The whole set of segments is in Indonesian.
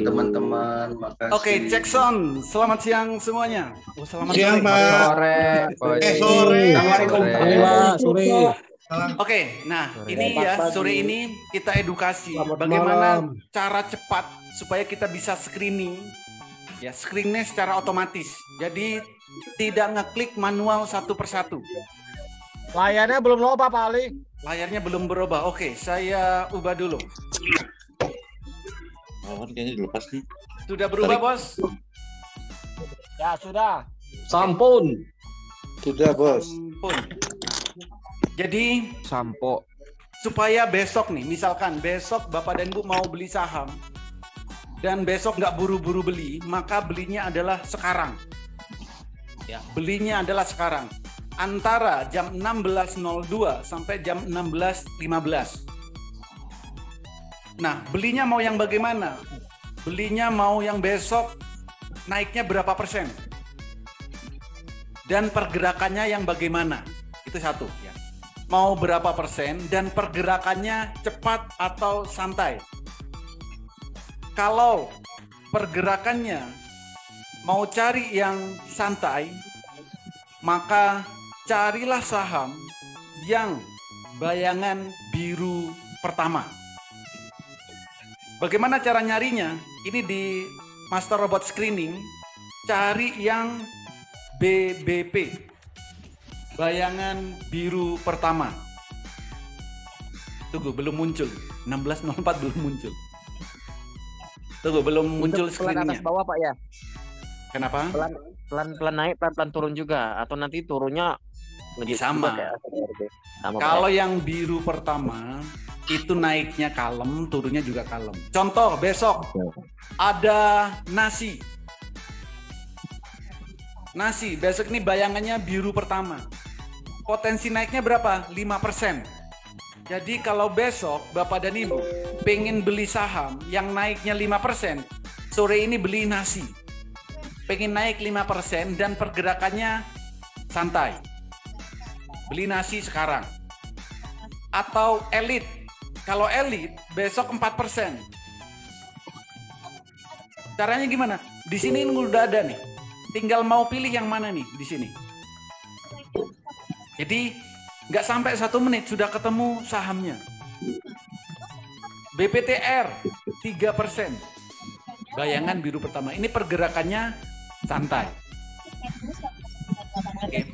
teman-teman. Makasih. Oke, cek sound. Selamat siang semuanya. Selamat siang, Pak. Sore. Sore. Sore. Oke, nah ini ya sore ini kita edukasi Selamat bagaimana malam. cara cepat supaya kita bisa screening. Ya, screeningnya secara otomatis. Jadi tidak ngeklik manual satu persatu. Layarnya belum loba Pak Ali. Layarnya belum berubah. Oke, saya ubah dulu. Kayaknya dilepas nih. Sudah berubah, Bos? Ya sudah. Sampun. Sudah, Bos. Pun. Jadi Sampo. supaya besok nih, misalkan besok Bapak dan Ibu mau beli saham dan besok nggak buru-buru beli, maka belinya adalah sekarang. Ya, belinya adalah sekarang. Antara jam 16.02 sampai jam 16.15. Nah, belinya mau yang bagaimana? Belinya mau yang besok naiknya berapa persen? Dan pergerakannya yang bagaimana? Itu satu ya. Mau berapa persen dan pergerakannya cepat atau santai. Kalau pergerakannya mau cari yang santai, maka carilah saham yang bayangan biru pertama. Bagaimana cara nyarinya? Ini di Master Robot Screening, cari yang BBP, bayangan biru pertama. Tunggu, belum muncul. 16.04 belum muncul. Tunggu, belum muncul Pelan screeningnya. atas bawah Pak ya. Kenapa? Pelan naik, pelan turun juga. Atau nanti turunnya Sama. Sama Kalau Pak, yang biru pertama itu naiknya kalem, turunnya juga kalem. Contoh besok ada nasi. Nasi besok ini bayangannya biru pertama. Potensi naiknya berapa? 5%. Jadi kalau besok Bapak dan Ibu pengen beli saham yang naiknya 5%, sore ini beli nasi. Pengen naik 5% dan pergerakannya santai. Beli nasi sekarang. Atau elit. Kalau elit besok 4%. Caranya gimana? Di sini udah ada nih. Tinggal mau pilih yang mana nih di sini. Jadi nggak sampai 1 menit sudah ketemu sahamnya. BPTR 3%. Bayangan biru pertama. Ini pergerakannya santai. Oke.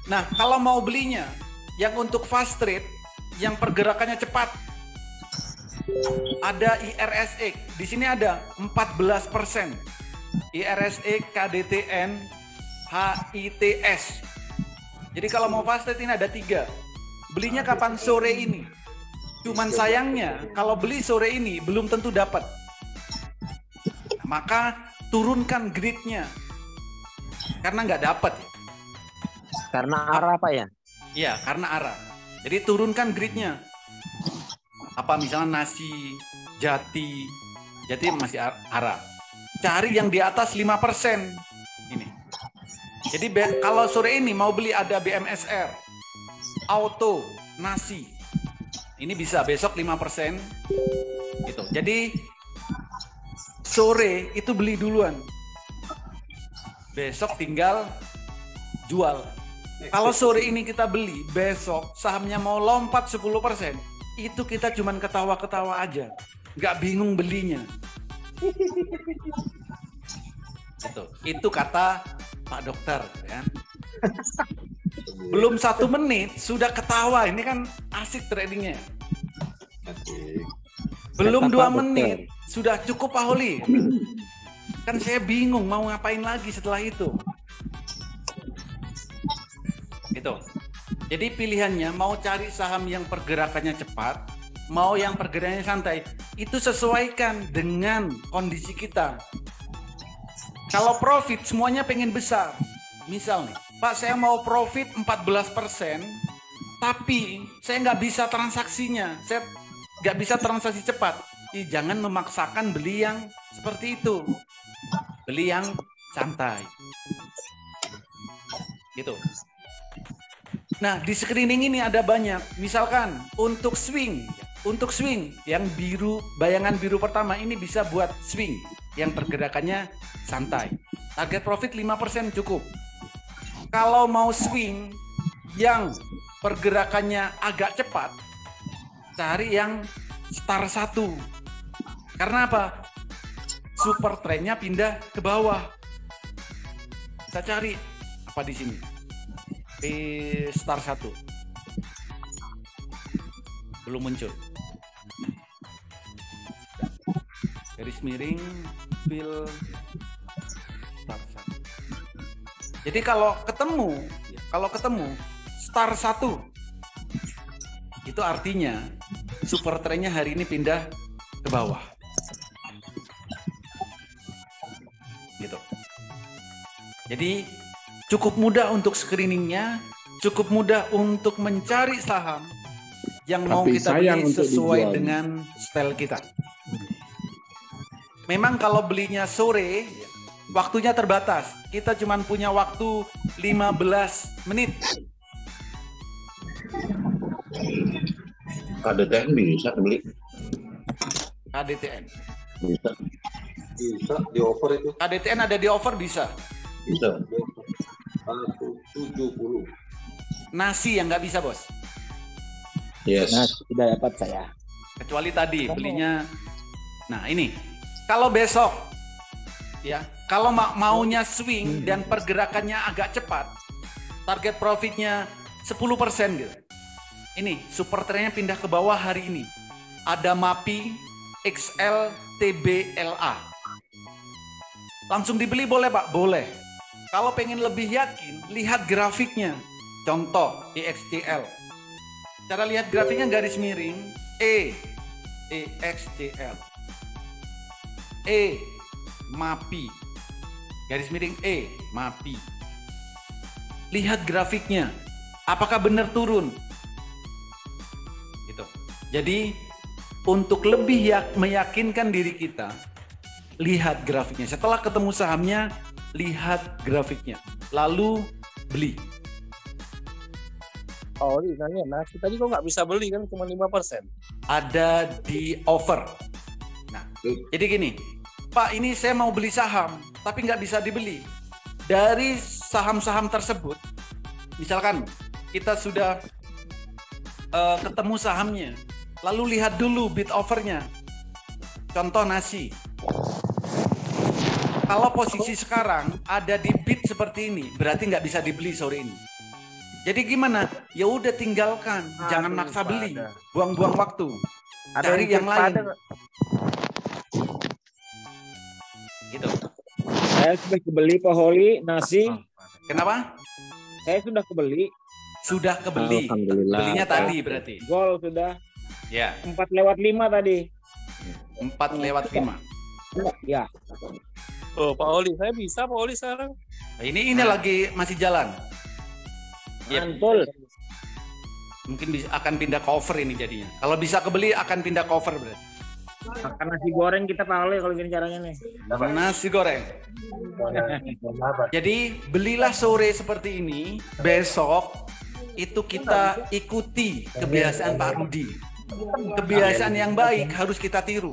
Nah, kalau mau belinya yang untuk fast trade, yang pergerakannya cepat, ada IRSE. Di sini ada 14%. IRSE, KDTN, HITS. Jadi kalau mau fast trade ini ada 3. Belinya kapan? Sore ini. Cuman sayangnya kalau beli sore ini belum tentu dapat. Maka turunkan gridnya. Karena nggak dapat. Karena arah Pak ya. Iya, karena arah. Jadi turunkan gridnya. Apa misalnya nasi, jati masih arah. Cari yang di atas 5%. Ini. Jadi kalau sore ini mau beli ada BMSR, auto, nasi. Ini bisa besok 5%. Gitu. Jadi sore itu beli duluan. Besok tinggal jual. Kalau sore ini kita beli, besok sahamnya mau lompat 10%, itu kita cuman ketawa-ketawa aja. Nggak bingung belinya. Itu kata Pak Dokter. Ya. Belum 1 menit, sudah ketawa. Ini kan asik tradingnya. Belum 2 menit, sudah cukup Pak Holi. Kan saya bingung mau ngapain lagi setelah itu. Gitu. Jadi pilihannya mau cari saham yang pergerakannya cepat, mau yang pergerakannya santai. Itu sesuaikan dengan kondisi kita. Kalau profit semuanya pengen besar. Misal nih, Pak saya mau profit 14%, tapi saya nggak bisa transaksinya. Saya nggak bisa transaksi cepat. Jangan memaksakan beli yang seperti itu. Beli yang santai. Gitu. Nah, di screening ini ada banyak. Misalkan untuk swing yang biru, bayangan biru pertama ini bisa buat swing. yang pergerakannya santai. Target profit 5% cukup. Kalau mau swing yang pergerakannya agak cepat, cari yang star 1. Karena apa? Super trendnya pindah ke bawah. Kita cari apa di sini? Star 1. Belum muncul. Garis miring, fill star 1. Jadi kalau ketemu star 1, itu artinya super trendnya hari ini pindah ke bawah. Gitu. Jadi cukup mudah untuk screeningnya, cukup mudah untuk mencari saham yang mau Tapi kita sayang beli untuk sesuai dijual. dengan style kita. Memang kalau belinya sore, waktunya terbatas. Kita cuma punya waktu 15 menit. KDTN bisa beli. KDTN. Bisa. Bisa di offer itu. KDTN ada di offer bisa. Bisa. 70. Nasi yang nggak bisa, Bos. Yes. Nah, sudah dapat saya. Kecuali tadi belinya. Nah, ini. Kalau besok ya, kalau maunya swing dan pergerakannya agak cepat, target profitnya 10% gitu. Ini super trendnya pindah ke bawah hari ini. Ada MAPI XL TBLA. Langsung dibeli boleh, Pak? Boleh. Kalau pengen lebih yakin, lihat grafiknya. Contoh EXCL. Cara lihat grafiknya garis miring EXCL. MAPI. Garis miring MAPI. Lihat grafiknya. Apakah benar turun? Gitu. Jadi untuk lebih meyakinkan diri kita, lihat grafiknya. Setelah ketemu sahamnya, lihat grafiknya. Lalu beli. Oh, nanya, nasi tadi kok nggak bisa beli kan cuma 5%. Ada di offer. Nah, jadi gini, Pak, ini saya mau beli saham, tapi nggak bisa dibeli. Dari saham-saham tersebut, misalkan kita sudah ketemu sahamnya, lalu lihat dulu bid offernya. Contoh nasi. Kalau posisi sekarang ada di bid seperti ini, berarti nggak bisa dibeli sore ini. Jadi gimana? Ya udah tinggalkan, jangan maksa beli, buang-buang waktu, cari yang lain. Gitu. Saya sudah kebeli Pak Holi nasi. Kenapa? Saya sudah kebeli. Sudah kebeli. Alhamdulillah. Belinya tadi berarti. Gol sudah. Ya, 4/5 tadi. 4/5. Ya. Oh, Pak Oli, saya bisa Pak Oli sekarang. Nah, ini lagi masih jalan. Ya, Mantul. mungkin akan pindah ke over ini jadinya. Kalau bisa kebeli akan pindah ke over berarti. Makan nasi goreng kita Pak Holi kalau gini caranya nih. Nasi goreng. Jadi belilah sore seperti ini, besok itu kita ikuti kebiasaan Pak Rudi. Kebiasaan yang baik harus kita tiru.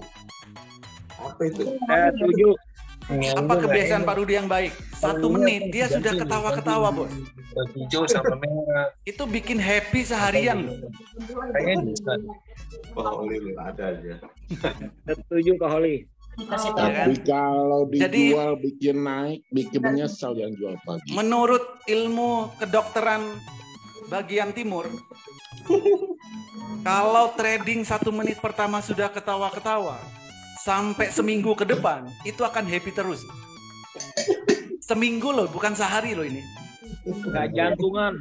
Apa itu? Saya setuju. Apa kebiasaan Pak Rudi yang baik? 1 menit dia sudah ketawa-ketawa, Bos. Hijau sama merah. Itu bikin happy seharian loh. Kayaknya bisa. Oh, ada aja. Setuju Pak Holi. Ya kan? Tapi kalau Jadi- dijual bikin naik, bikin menyesal yang jual pagi. Menurut ilmu kedokteran bagian timur, kalau trading 1 menit pertama sudah ketawa-ketawa, sampai seminggu ke depan, itu akan happy terus. Seminggu loh, bukan sehari loh ini. Nggak jantungan.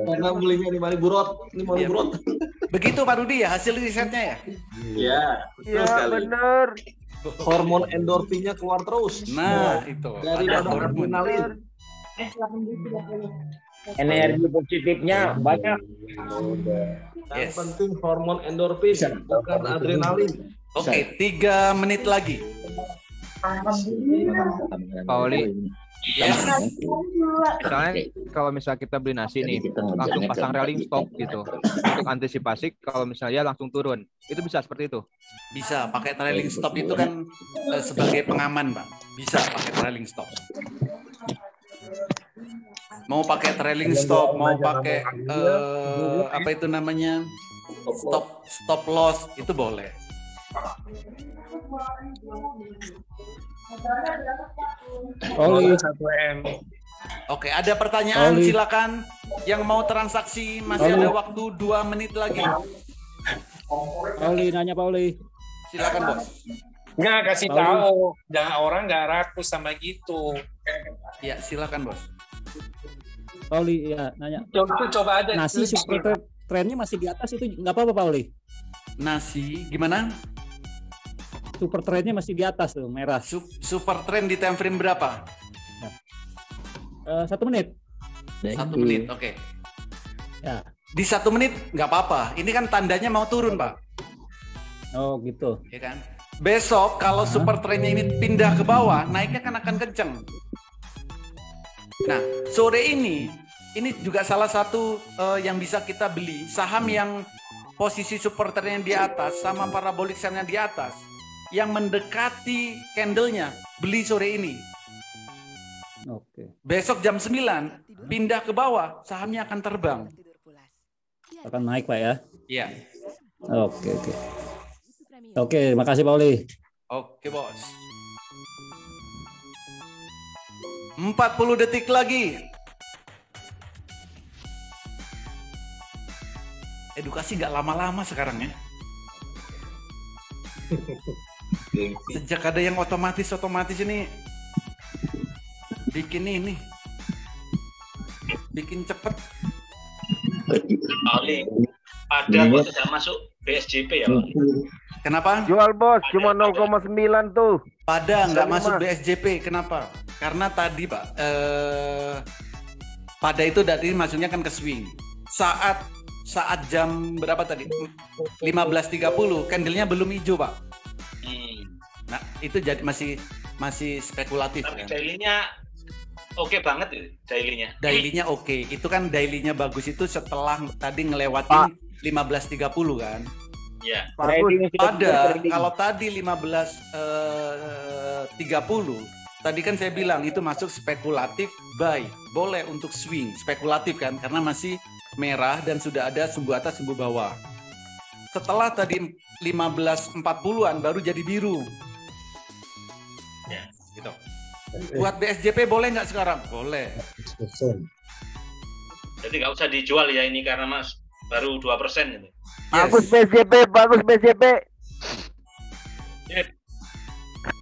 Karena belinya 5.000 rot, 5.000 rot. Begitu Pak Rudi ya, hasil risetnya ya? Iya. Iya bener. Hormon endorfinnya keluar terus. Nah, itu. Dari Ada badan hormon. adrenalin. Energi positifnya banyak. Yang Yes. penting hormon endorfin, bukan adrenalin. Oke, 3 menit lagi. Pak Oli, Yes. Misalnya kalau misalnya kita beli nasi nih, langsung pasang railing stop gitu. Untuk antisipasi kalau misalnya langsung turun. Itu bisa seperti itu? Bisa, pakai trailing stop itu kan sebagai pengaman, Pak. Bisa pakai trailing stop. Mau pakai trailing stop, mau pakai apa itu namanya? Stop loss itu boleh. Oli. 1M. Oke, ada pertanyaan, Oli. silakan. Yang mau transaksi masih Oli. ada waktu 2 menit lagi. Oli nanya Pak Oli. Silakan, Bos. Nggak, kasih Tahu. tahu. Jangan orang nggak rakus sama gitu. Ya, silakan, Bos. Pak Oli ya nanya. Coba aja. Nasi super trennya masih di atas itu nggak apa-apa Pak Oli. Nasi gimana? Super trennya masih di atas tuh merah. Super trend di time frame berapa? 1 menit. 1 menit, oke. Ya. Di 1 menit nggak apa-apa. Ini kan tandanya mau turun, Pak. Oh gitu. Ya kan? Besok kalau super trendnya ini pindah ke bawah, naiknya kan akan kenceng. Nah, sore ini juga salah satu yang bisa kita beli saham yang posisi super trendnya di atas sama parabolic nya di atas, yang mendekati candlenya, beli sore ini. Oke. Besok jam 9 pindah ke bawah, sahamnya akan terbang. Akan naik Pak ya. Iya. Oke. Oke, makasih Pak Oli. Oke, Bos. 40 detik lagi. Edukasi nggak lama-lama sekarang ya. Sejak ada yang otomatis ini bikin cepet. Oli, ada kok tidak masuk BSJP ya, Pak? Kenapa? Jual bos, cuma 0,9 tuh. Pada nggak masuk BSJP, kenapa? Karena tadi Pak, pada itu tadi masuknya kan ke swing. Saat jam berapa tadi? 15.30, candlenya belum hijau Pak. Nah itu jadi masih spekulatif. Tapi Kan? daily-nya oke banget ya, daily-nya. Daily-nya oke. Itu kan daily-nya bagus itu setelah tadi ngelewatin 15.30 kan. Ya. Pada kalau tadi 15.30 tadi kan saya bilang itu masuk spekulatif buy, boleh untuk swing spekulatif kan karena masih merah dan sudah ada sumbu atas sumbu bawah. Setelah tadi 15.40-an baru jadi biru. Ya, gitu. Buat BSJP boleh nggak sekarang? Boleh. Jadi nggak usah dijual ya ini karena Mas baru 2% gitu. Bagus BSJP, bagus BSJP.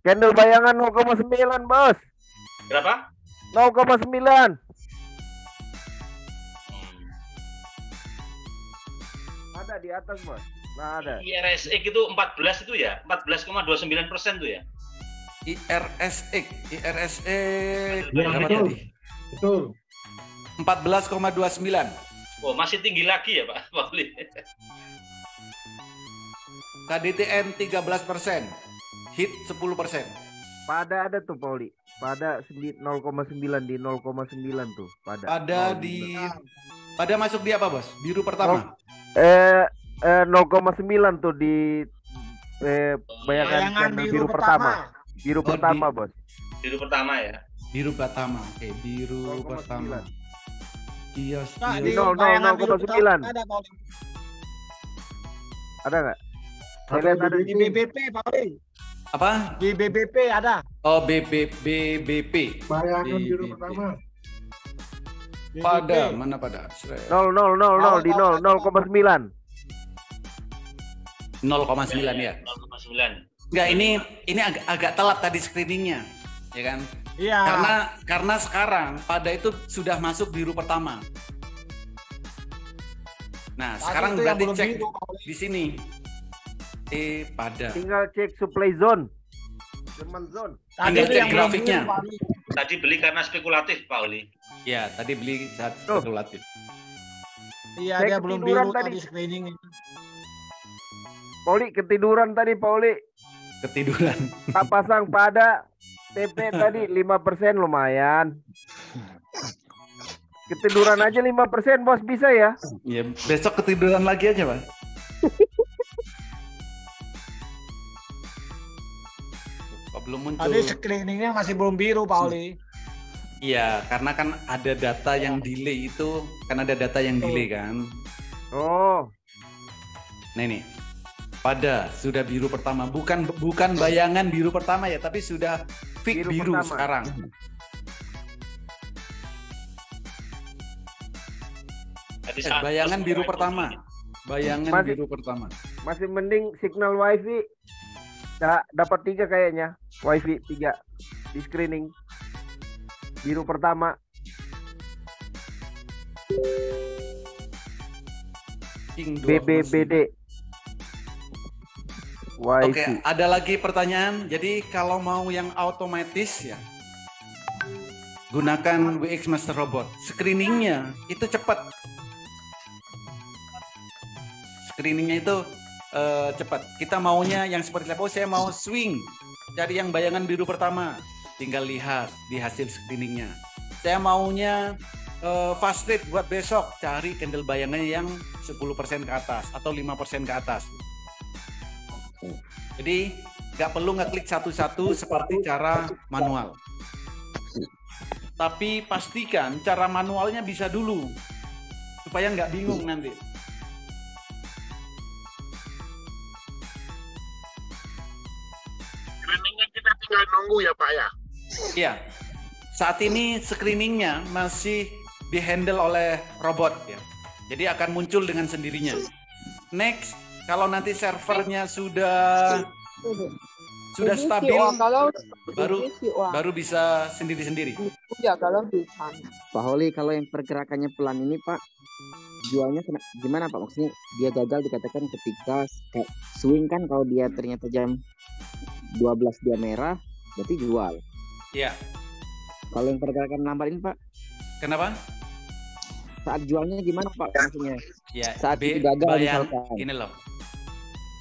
Candle bayangan 0,9 bos. Berapa? 0,9. Ada di atas bos. Nah ada. IRSX itu 14 itu ya, 14,29% tuh ya. IRSX Ya, berapa betul. tadi? Betul. 14,29. Oh masih tinggi lagi ya Pak Pauli. KDTN 13%, hit 10%. Pada ada tuh Pauli. Pada 0,9 di 0,9 tuh. Pada masuk di apa bos? Biru pertama. 0,9 tuh di bayangan candle biru pertama. Biru pertama bos. Biru pertama ya. Biru pertama. Oke, biru pertama. Iya, Nah, di di 0,9. bayangan biru pertama ada Pak Oli. Ada nggak? Saya lihat ada Di BBP Pak Oli. Apa? Di BBP ada. Oh, BBP. Bayangan biru BBP. pertama. Pada mana pada? 0,0 di 0,9. 0,9 ya. 0,9. Enggak, ini agak telat tadi screeningnya, ya kan? Iya. Karena sekarang pada itu sudah masuk biru pertama. Nah, Tadi sekarang itu yang berarti belum cek biru, Pak Oli. di sini. Pada. Tinggal cek supply zone. Demand zone. Tadi Tinggal itu cek yang belum grafiknya. biru, Pak Oli. Tadi beli karena spekulatif Pak Oli. Ya, tadi beli saat spekulatif. Iya, Saya dia belum ketiduran biru tadi. tadi screening. Pauli ketiduran tadi Pauli. Ketiduran. Tak pasang pada TP tadi 5% lumayan. Ketiduran aja 5% bos bisa ya? Ya, besok ketiduran lagi aja, Pak. Kok belum muncul? Tadi screeningnya masih belum biru, Pak Oli. Iya, karena kan ada data yang delay itu, kan ada data yang delay kan. Oh. Nah ini, pada sudah biru pertama, bukan bayangan biru pertama ya, tapi sudah fix biru pertama sekarang. Bayangan biru pertama, bayangan biru pertama. Masih mending signal wifi. Dapat 3 kayaknya, wifi 3 di screening. Biru pertama. BBBD. Wifi. Oke, ada lagi pertanyaan. Jadi kalau mau yang otomatis ya, gunakan WX Master Robot. Screeningnya itu cepat. Screeningnya itu cepat. Kita maunya yang seperti apa? Saya mau swing. Cari yang bayangan biru pertama. Tinggal lihat di hasil screeningnya. Saya maunya fast rate buat besok. Cari candle bayangannya yang 10% ke atas atau 5% ke atas. Jadi nggak perlu ngeklik satu-satu seperti cara manual. Tapi pastikan cara manualnya bisa dulu supaya nggak bingung nanti. Screeningnya kita tinggal nunggu ya Pak ya? Iya. Saat ini screeningnya masih dihandle oleh robot ya. Jadi akan muncul dengan sendirinya. Next, kalau nanti servernya sudah stabil, baru bisa sendiri-sendiri. Ya kalau bisa. Pak Holi, kalau yang pergerakannya pelan ini Pak, jualnya gimana Pak? Maksudnya dia gagal dikatakan ketika swing kan, kalau dia ternyata jam 12 dia merah, berarti jual. Iya. Kalau yang pergerakan lambat ini Pak? Kenapa? Saat jualnya gimana Pak? Maksudnya ya, saat itu gagal misalkan. Ini loh.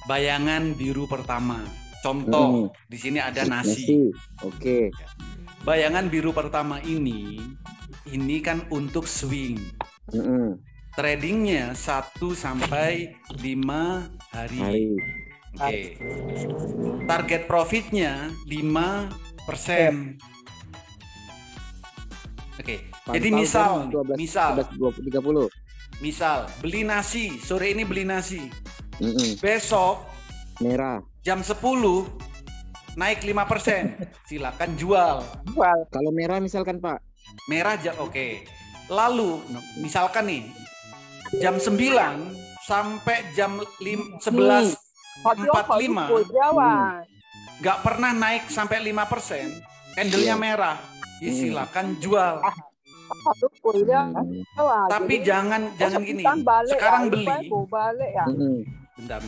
Bayangan biru pertama. Contoh, di sini ada nasi. Oke. Bayangan biru pertama ini kan untuk swing. Tradingnya 1 sampai 5 hari. Oke. Target profitnya 5%. Oke. Jadi misal 30. Misal beli nasi, sore ini beli nasi. Besok merah. Jam 10 naik 5%. Silakan jual. Kalau merah misalkan Pak. Merah oke. Lalu misalkan nih jam 9 sampai jam 11:45 nggak pernah naik sampai 5%, candlenya merah. Ya silakan jual. Tapi jangan gini. Sekarang beli. Bentar.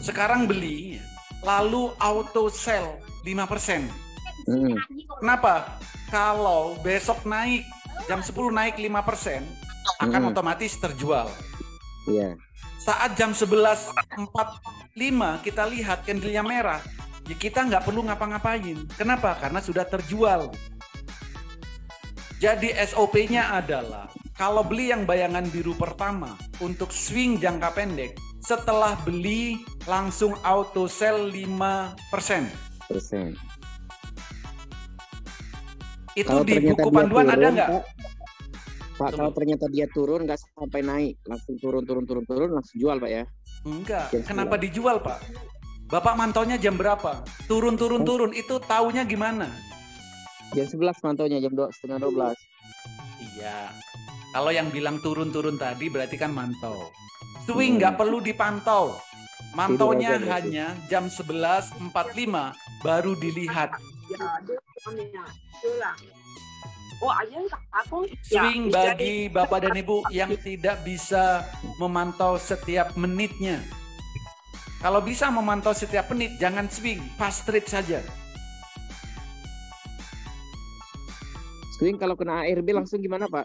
Sekarang beli, lalu auto sell 5%. Kenapa? Kalau besok naik, jam 10 naik 5%, akan otomatis terjual. Iya. Saat jam 11:45 kita lihat candlenya merah, ya kita nggak perlu ngapa-ngapain. Kenapa? Karena sudah terjual. Jadi SOP-nya adalah, kalau beli yang bayangan biru pertama untuk swing jangka pendek, setelah beli langsung auto sell 5%. Itu kalau di buku panduan turun, ada nggak? Pak, kalau ternyata dia turun nggak sampai naik, langsung turun langsung jual Pak ya? Enggak. Kenapa dijual Pak? Bapak mantaunya jam berapa? Turun, itu taunya gimana? Jam 11 mantaunya, jam 11:30. Iya. Kalau yang bilang turun tadi berarti kan mantau. Swing nggak perlu dipantau. Mantaunya hanya jam 11:45 baru dilihat. Swing bagi Bapak dan Ibu yang tidak bisa memantau setiap menitnya. Kalau bisa memantau setiap menit, jangan swing, fast trade saja. Swing kalau kena ARB langsung gimana Pak?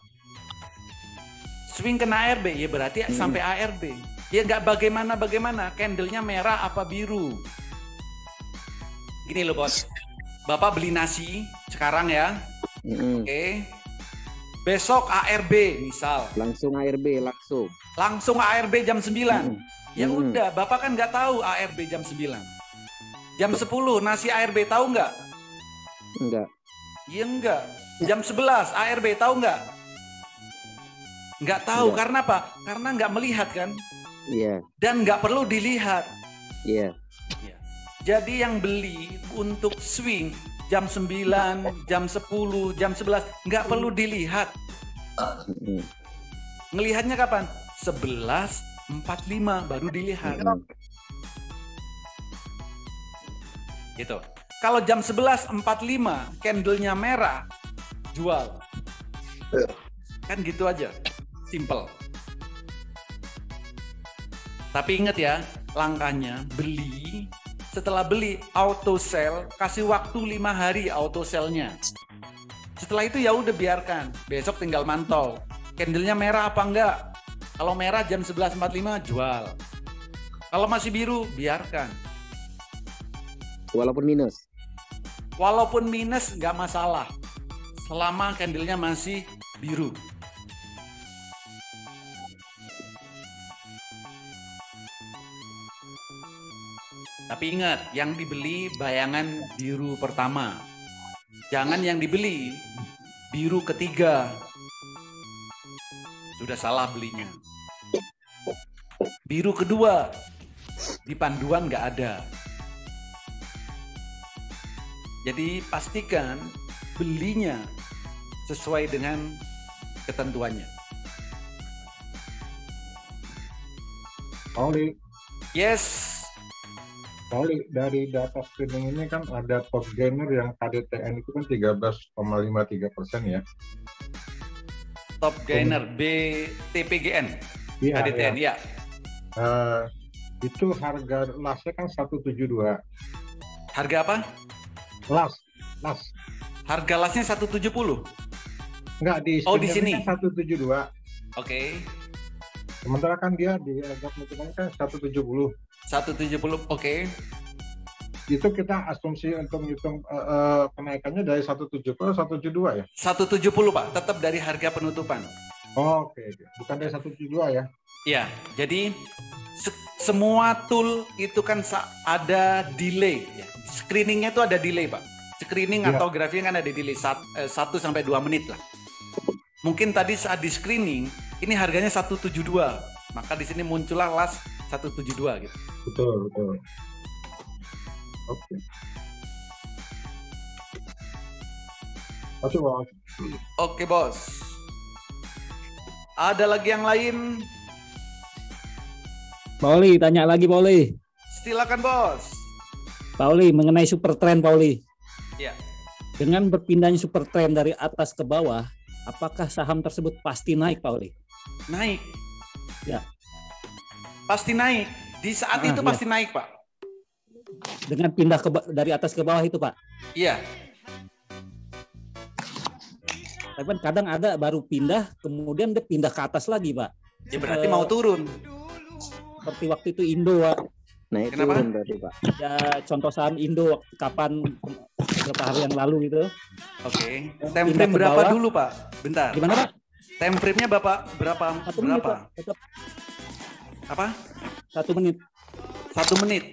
Swing kena ARB, ya berarti sampai ARB. Ya nggak bagaimana, candlenya merah apa biru. Gini loh bos, Bapak beli nasi sekarang ya. Oke. Besok ARB misal. Langsung ARB, langsung. Langsung ARB jam 9. Ya udah, Bapak kan nggak tahu ARB jam 9. Jam 10 nasi ARB tahu nggak? Enggak. Iya enggak. Jam 11 ARB tahu nggak? Nggak tahu. Enggak. Karena apa? Karena nggak melihat kan? Iya. Dan nggak perlu dilihat. Iya. Jadi yang beli untuk swing jam 9, jam 10, jam 11 nggak perlu dilihat. Ngelihatnya kapan? 11.45 baru dilihat. Gitu. Kalau jam 11.45 candlenya merah, jual. Kan gitu aja. Simple. Tapi ingat ya, langkahnya beli. Setelah beli auto sell, kasih waktu 5 hari auto sell-nya. Setelah itu ya udah biarkan. Besok tinggal mantau. Candlenya merah apa enggak? Kalau merah jam 11.45 jual. Kalau masih biru biarkan. Walaupun minus. Walaupun minus nggak masalah. Selama candlenya masih biru. Tapi ingat, yang dibeli bayangan biru pertama. Jangan yang dibeli biru ketiga. Sudah salah belinya. Biru kedua, di panduan nggak ada. Jadi pastikan belinya sesuai dengan ketentuannya. Pauli. Yes. Pauli, dari data screening ini kan ada top gainer yang KDTN itu kan 13,53% ya. Top gainer BTPGN. Iya, KDTN ya. Itu harga lasnya kan 172. Harga apa? Las. Harga lasnya 170. Enggak di di sini. Kan 172. Oke. Sementara kan dia di harga penutupan kan 170. 170, oke. Itu kita asumsi untuk menghitung kenaikannya dari 170 ke 172 ya? 170 Pak, tetap dari harga penutupan. Oke. Bukan dari 172 ya? Iya, jadi semua tool itu kan ada delay. Ya. Screeningnya itu ada delay Pak. Screening atau grafik kan ada delay 1 sampai 2 menit lah. Mungkin tadi saat di screening, ini harganya 172. Maka di sini muncullah las 172 gitu. Betul. Oke. Bos. Oke, Bos. Ada lagi yang lain? Pauli, tanya lagi Pauli. Silakan, Bos. Pauli, mengenai super trend Pauli. Ya. Dengan berpindahnya super trend dari atas ke bawah, apakah saham tersebut pasti naik, Pauli? Naik. Ya. Pasti naik. Di saat itu pasti naik, Pak. Dengan pindah dari atas ke bawah itu, Pak? Iya. Tapi kan kadang ada baru pindah, kemudian dia pindah ke atas lagi, Pak. Ya berarti mau turun. Seperti waktu itu Indo, Pak. Nah, itu kenapa? berarti, Pak. Ya, contoh saham Indo kapan beberapa hari yang lalu gitu. Oke. Time frame berapa dulu, Pak? Bentar. Gimana, Pak? Time frame-nya berapa? 1 menit, Pak. Apa? 1 menit. 1 menit.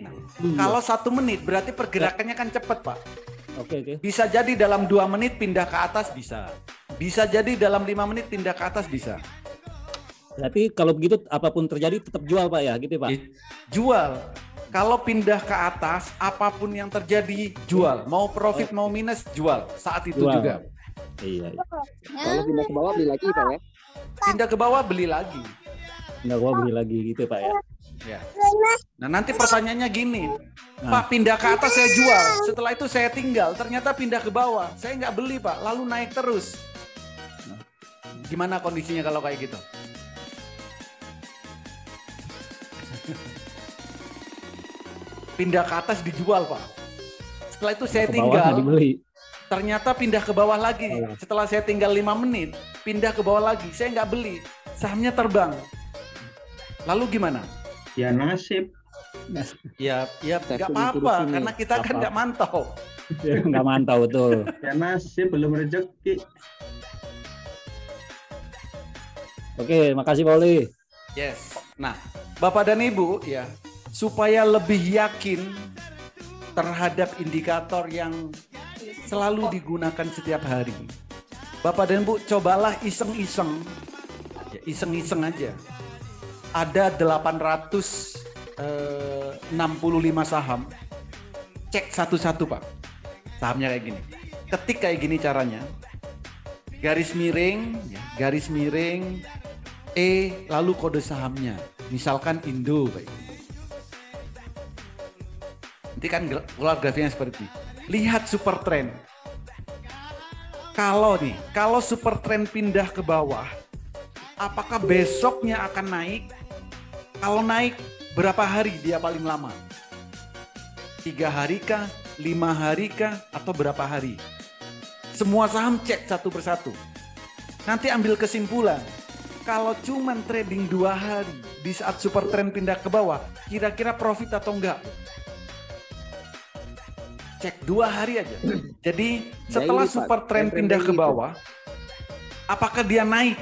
Nah, kalau 1 menit berarti pergerakannya kan cepat, Pak. Oke. Bisa jadi dalam 2 menit pindah ke atas bisa. Bisa jadi dalam 5 menit pindah ke atas bisa. Berarti kalau begitu apapun terjadi tetap jual, Pak ya, gitu, Pak. Jual. Kalau pindah ke atas, apapun yang terjadi jual. Mau profit mau minus jual saat itu Jual. juga. Iya. Kalau pindah ke bawah beli lagi, Pak ya? Pindah ke bawah beli lagi. Nggak mau beli lagi gitu, Pak ya. Ya. Nah nanti pertanyaannya gini, Pak pindah ke atas saya jual, setelah itu saya tinggal, ternyata pindah ke bawah, saya nggak beli Pak, lalu naik terus. Gimana kondisinya kalau kayak gitu? Pindah ke atas dijual Pak, setelah itu saya tinggal, ternyata pindah ke bawah lagi, setelah saya tinggal 5 menit, pindah ke bawah lagi, saya nggak beli, sahamnya terbang. Lalu gimana? Ya nasib. Ya nggak Saya apa-apa ini. karena kita kan Apa-apa. nggak mantau. Nggak mantau betul. Ya masih belum rezeki. Oke, makasih Pak Oli. Yes. Nah, Bapak dan Ibu ya, supaya lebih yakin terhadap indikator yang selalu digunakan setiap hari. Bapak dan Ibu cobalah iseng-iseng. Ya, iseng-iseng aja. Ada 865 saham. Cek satu-satu, Pak. Sahamnya kayak gini. Ketik kayak gini caranya. Garis miring, ya, garis miring E lalu kode sahamnya. Misalkan Indo kayak gini. Nanti kan keluar grafiknya seperti ini. Lihat super trend. Kalau super trend pindah ke bawah, apakah besoknya akan naik? Kalau naik, berapa hari dia paling lama? 3 hari kah? 5 hari kah? Atau berapa hari? Semua saham cek satu persatu. Nanti ambil kesimpulan. Kalau cuman trading 2 hari di saat super trend pindah ke bawah, kira-kira profit atau enggak? Cek 2 hari aja. Jadi setelah super trend pindah ke bawah, apakah dia naik?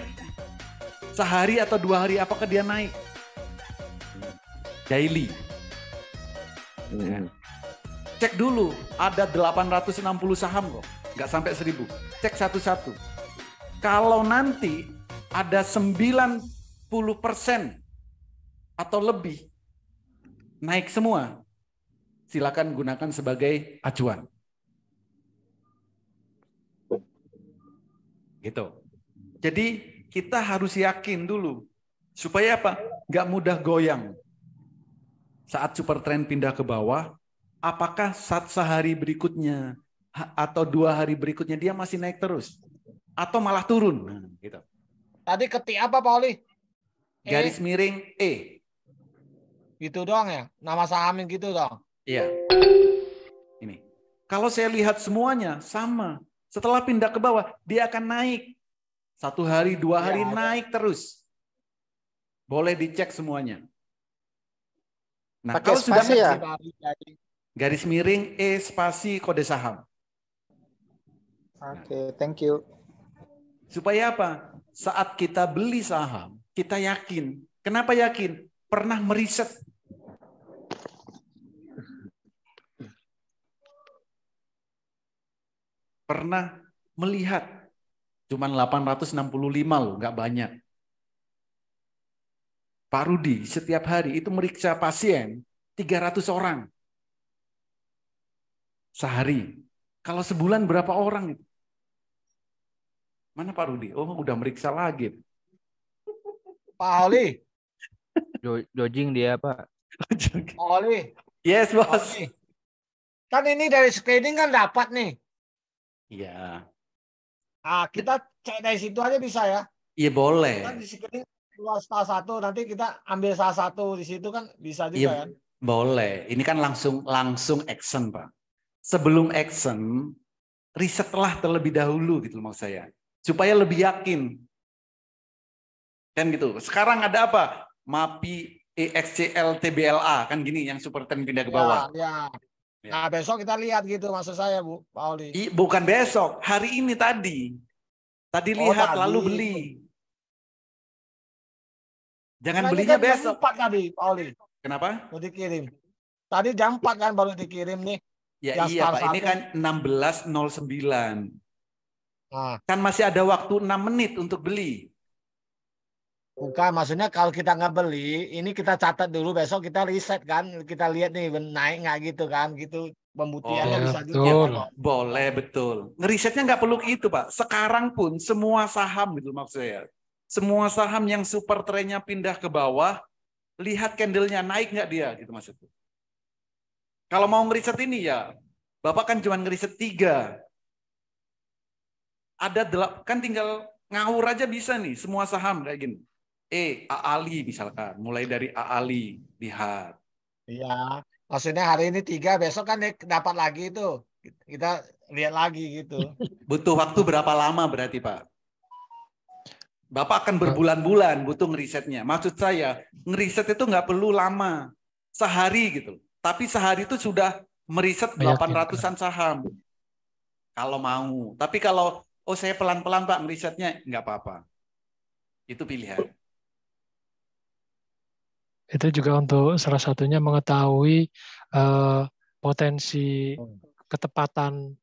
Sehari atau 2 hari, apakah dia naik? Daily. Cek dulu, ada 860 saham kok. Nggak sampai 1000. Cek satu-satu. Kalau nanti ada 90% atau lebih naik semua, silakan gunakan sebagai acuan. Gitu. Jadi kita harus yakin dulu. Supaya apa? Nggak mudah goyang. Saat super trend pindah ke bawah, apakah saat sehari berikutnya atau 2 hari berikutnya dia masih naik terus? Atau malah turun? Nah, gitu. Tadi ketik apa Pak Oli? Garis miring E. Gitu doang ya? Nama sahamnya gitu dong? Iya. Ini. Kalau saya lihat semuanya sama. Setelah pindah ke bawah, dia akan naik. 1 hari, 2 hari naik terus. Boleh dicek semuanya. Nah, Pakai kalau sudah spasi ya? garis miring E spasi kode saham. Oke, thank you. Supaya apa? Saat kita beli saham, kita yakin. Kenapa yakin? Pernah meriset. Pernah melihat. Cuman 865 loh, nggak banyak. Pak Rudi setiap hari itu meriksa pasien 300 orang. Sehari. Kalau sebulan berapa orang itu? Mana Pak Rudi? Oh, udah meriksa lagi. Pak Oli. Dojing dia, Pak. Pak Oli. Yes, bos. Oli. Kan ini dari screening kan dapat nih. Iya. Ah, kita cek dari situ aja bisa ya? Iya, boleh. Kan di screening keluar salah satu, nanti kita ambil salah satu di situ kan bisa juga Iya, kan? boleh. Ini kan langsung action, Pak. Sebelum action, risetlah terlebih dahulu gitu maksud saya. Supaya lebih yakin. Kan gitu. Sekarang ada apa? MAPI EXCL TBLA kan gini yang super trend pindah ke bawah. Ya. Nah, besok kita lihat gitu maksud saya, Bu, Pak Oli. Bukan besok, hari ini tadi. Tadi lihat tadi. lalu beli. Jangan Nah, belinya kan jam besok. 4 tadi, Pak Oli. Kenapa? Mau dikirim. Tadi jam 4 kan baru dikirim nih. Ya yang iya star Pak, ini satu. kan 16.09. Nah, Kan masih ada waktu 6 menit untuk beli. bukan, maksudnya kalau kita nggak beli, ini kita catat dulu, besok kita riset kan, kita lihat nih naik nggak gitu kan, gitu pembuktiannya bisa juga. Boleh, betul. Ngerisetnya nggak perlu itu Pak. Sekarang pun semua saham gitu maksud saya. Semua saham yang super trendnya pindah ke bawah, lihat candlenya naik nggak dia gitu maksudnya. Kalau mau ngeriset ini ya, Bapak kan cuma ngeriset 3. Ada kan tinggal ngawur aja bisa nih semua saham kayak gini. AALI misalkan, mulai dari AALI, lihat. Iya, maksudnya hari ini 3, besok kan dapat lagi itu. Kita lihat lagi gitu. Butuh waktu berapa lama berarti Pak? Bapak akan berbulan-bulan butuh ngerisetnya. Maksud saya, ngeriset itu nggak perlu lama. sehari gitu. Tapi sehari itu sudah meriset 800-an saham. Kalau mau. Tapi kalau saya pelan-pelan Pak merisetnya, nggak apa-apa. Itu pilihan. Itu juga untuk salah satunya mengetahui potensi ketepatan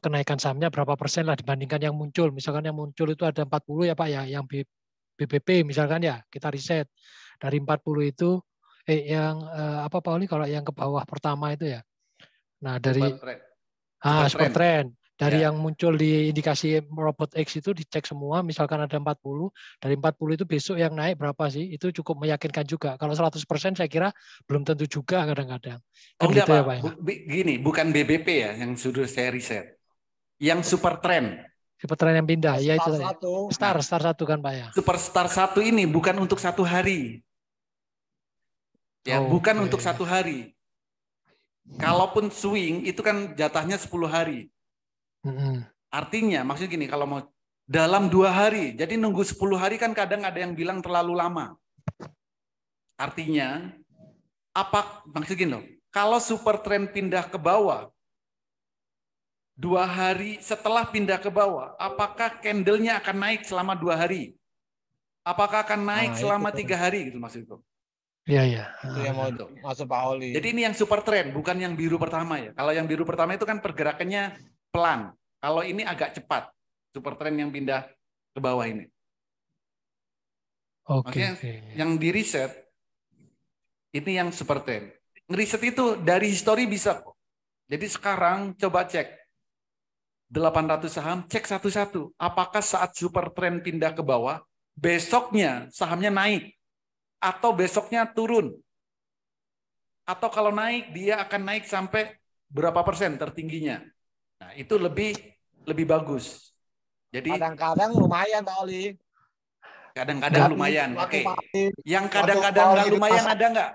kenaikan sahamnya berapa persen lah dibandingkan yang muncul. Misalkan yang muncul itu ada 40 ya Pak ya, yang BBP misalkan ya, kita riset. Dari 40 itu, apa Pak Oli kalau yang ke bawah pertama itu ya. Nah dari super trend. Dari yang muncul di indikasi robot X itu dicek semua, misalkan ada 40, dari 40 itu besok yang naik berapa sih? Itu cukup meyakinkan juga. Kalau 100% saya kira belum tentu juga kadang-kadang. Kan enggak, gitu Pak. Ya, Pak. Gini, bukan BBP ya yang sudah saya riset. Yang super trend. Super trend yang pindah, ya itu. Star satu kan Pak ya. Superstar 1 ini bukan untuk 1 hari. Ya, bukan untuk 1 hari. Kalaupun swing itu kan jatahnya 10 hari. Artinya maksudnya gini, kalau mau dalam 2 hari, jadi nunggu 10 hari kan kadang ada yang bilang terlalu lama. Artinya maksudnya gini loh, kalau super trend pindah ke bawah 2 hari setelah pindah ke bawah, apakah candlenya akan naik selama 2 hari? Apakah akan naik selama 3 hari gitu maksudku? Iya. Itu yang mau masuk Pak Oli. Jadi ini yang super trend, bukan yang biru pertama ya. Kalau yang biru pertama itu kan pergerakannya pelan. Kalau ini agak cepat. Super trend yang pindah ke bawah ini. Maksudnya yang di riset, ini yang super trend. Ngeriset itu dari histori bisa kok. Jadi sekarang coba cek. 800 saham, cek satu-satu. Apakah saat super trend pindah ke bawah, besoknya sahamnya naik? Atau besoknya turun? Atau kalau naik, dia akan naik sampai berapa persen tertingginya? Nah, itu lebih bagus. Jadi kadang-kadang lumayan Pak Oli. Kadang-kadang lumayan. Oke. Yang kadang-kadang nggak lumayan ada nggak?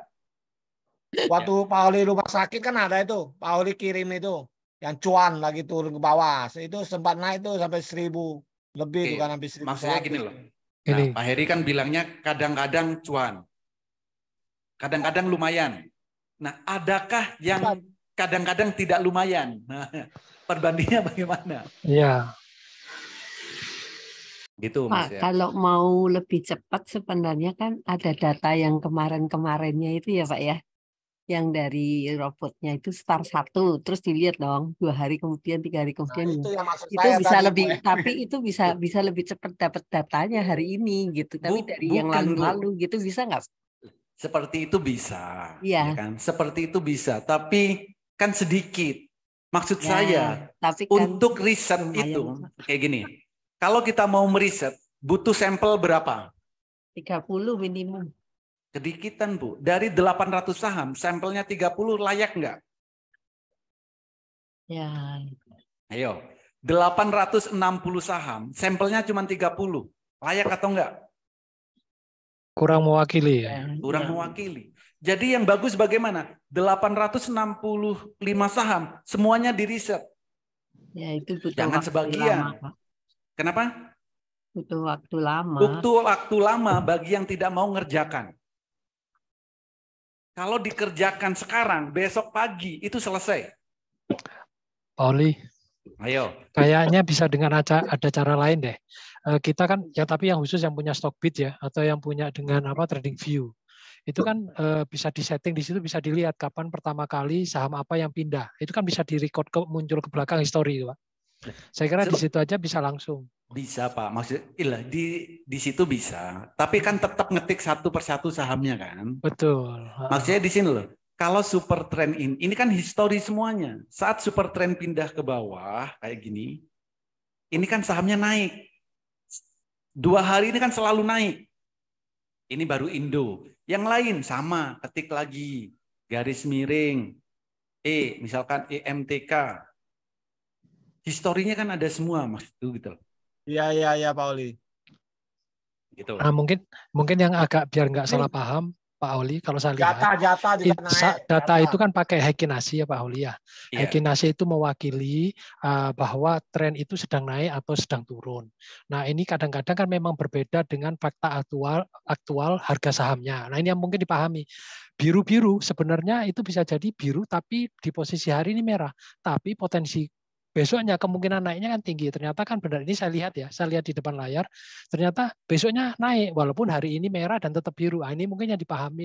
Waktu Pak Oli rumah sakit kan ada itu. Pak Oli kirim itu. Yang cuan lagi turun ke bawah. Itu sempat naik tuh sampai 1.000 lebih tuh kan sampai 1.100. Maksudnya gini loh. Nah, Pak Heri kan bilangnya kadang-kadang cuan. Kadang-kadang lumayan. Nah, adakah yang kadang-kadang tidak lumayan? Nah, perbandingannya bagaimana? Iya. Gitu Mas. Pak, kalau mau lebih cepat sebenarnya kan ada data yang kemarin-kemarinnya itu ya Pak ya. Yang dari robotnya itu start 1, terus dilihat dong 2 hari kemudian, 3 hari kemudian. Itu bisa lebih, tapi itu bisa lebih cepat dapat datanya hari ini gitu. Tapi dari yang lalu-lalu gitu bisa nggak? Seperti itu bisa. Iya. Ya kan? Seperti itu bisa, tapi kan sedikit. Maksud saya, tapi kan untuk riset itu kayak gini. Kalau kita mau meriset, butuh sampel berapa? 30 minimum. Sedikitan Bu. Dari 800 saham, sampelnya 30 layak nggak? Ya. Ayo. 860 saham, sampelnya cuma 30. Layak atau enggak? Kurang mewakili ya. Kurang mewakili. Jadi yang bagus bagaimana? 865 saham, semuanya diriset. Ya, itu butuh jangan waktu sebagian. Lama, Pak. Kenapa? Butuh waktu lama. Butuh waktu lama bagi yang tidak mau ngerjakan. Kalau dikerjakan sekarang, besok pagi itu selesai. Oli. Ayo. Kayaknya bisa dengan ada cara lain deh. Kita kan ya tapi yang khusus yang punya Stockbit ya atau yang punya dengan Trading View. Itu kan bisa disetting di situ, bisa dilihat kapan pertama kali saham apa yang pindah. Itu kan bisa direcord muncul ke belakang histori, Pak. Saya kira di situ aja bisa langsung. Bisa Pak, maksudnya di situ bisa. Tapi kan tetap ngetik satu persatu sahamnya kan. Betul. Maksudnya di sini loh. Kalau super trend ini kan histori semuanya. Saat super trend pindah ke bawah kayak gini, ini kan sahamnya naik. 2 hari ini kan selalu naik. Ini baru Indo. Yang lain sama, ketik lagi garis miring. Misalkan EMTK. Historinya kan ada semua Mas itu gitu. Iya Pak Oli. Gitu. Nah, mungkin yang agak biar nggak salah paham, Pak Oli, kalau saya lihat. Jatah juga naik. Data itu kan pakai Heikinasi ya Pak Oli ya. Heikinasi itu mewakili bahwa tren itu sedang naik atau sedang turun. Nah ini kadang-kadang kan memang berbeda dengan fakta aktual harga sahamnya. Nah ini yang mungkin dipahami. Biru-biru sebenarnya itu bisa jadi biru tapi di posisi hari ini merah. Tapi potensi besoknya kemungkinan naiknya kan tinggi. Ternyata kan benar, ini saya lihat di depan layar, ternyata besoknya naik walaupun hari ini merah dan tetap biru. Nah, ini mungkin yang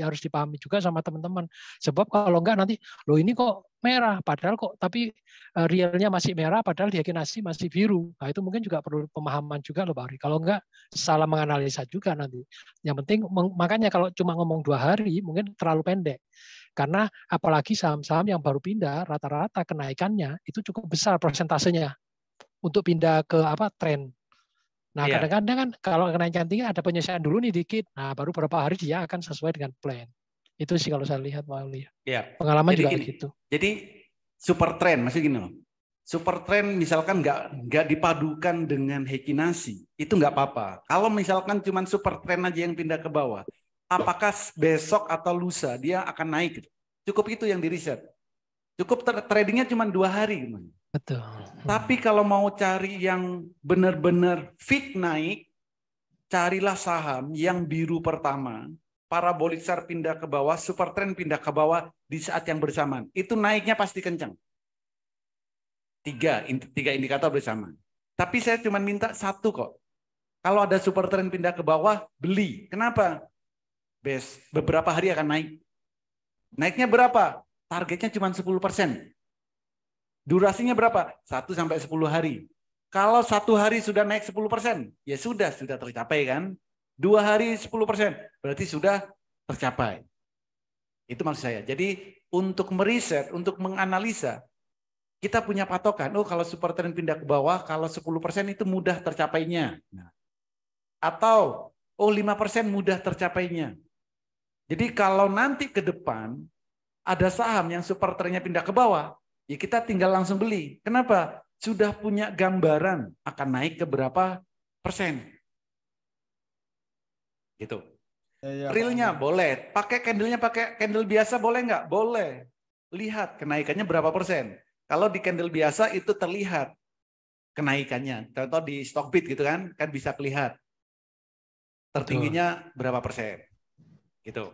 harus dipahami juga sama teman-teman. Sebab kalau enggak nanti, loh ini kok merah, padahal kok tapi realnya masih merah, padahal di Heikinasi masih biru. Nah itu mungkin juga perlu pemahaman juga loh Pak Ari. Kalau enggak salah menganalisa juga nanti. Yang penting makanya kalau cuma ngomong 2 hari mungkin terlalu pendek. Karena apalagi saham-saham yang baru pindah, rata-rata kenaikannya itu cukup besar persentasenya untuk pindah ke tren. Nah, kadang-kadang kan kalau kenaikan tinggi ada penyesuaian dulu nih dikit. Nah, baru beberapa hari dia akan sesuai dengan plan. Itu sih kalau saya lihat Pak Oli. Ya. Pengalaman Jadi juga gini, gitu. Jadi super trend, masih gini loh. Super trend misalkan nggak dipadukan dengan Heikinasi, itu nggak apa-apa. Kalau misalkan cuma super trend aja yang pindah ke bawah, apakah besok atau lusa dia akan naik? Cukup itu yang di riset. Cukup tradingnya cuma 2 hari. Betul. Tapi kalau mau cari yang benar-benar fit naik, carilah saham yang biru pertama, parabolik SAR pindah ke bawah, super trend pindah ke bawah di saat yang bersamaan. Itu naiknya pasti kencang. 3 indikator bersama. Tapi saya cuma minta 1 kok. Kalau ada super trend pindah ke bawah, beli. Kenapa? Beberapa hari akan naik. Naiknya berapa? Targetnya cuma 10%. Durasinya berapa? 1-10 hari. Kalau 1 hari sudah naik 10%, ya sudah tercapai kan? 2 hari 10%, berarti sudah tercapai. Itu maksud saya. Jadi untuk meriset, untuk menganalisa, kita punya patokan. Oh kalau super trend pindah ke bawah, kalau 10% itu mudah tercapainya. Nah. Atau 5% mudah tercapainya. Jadi kalau nanti ke depan ada saham yang super trendnya pindah ke bawah, ya kita tinggal langsung beli. Kenapa? Sudah punya gambaran akan naik ke berapa persen. Gitu. Realnya boleh. Pakai candle biasa boleh nggak? Boleh. Lihat kenaikannya berapa persen. Kalau di candle biasa itu terlihat kenaikannya. Contoh di Stockbit gitu kan bisa kelihatan. Tertingginya berapa persen. Gitu.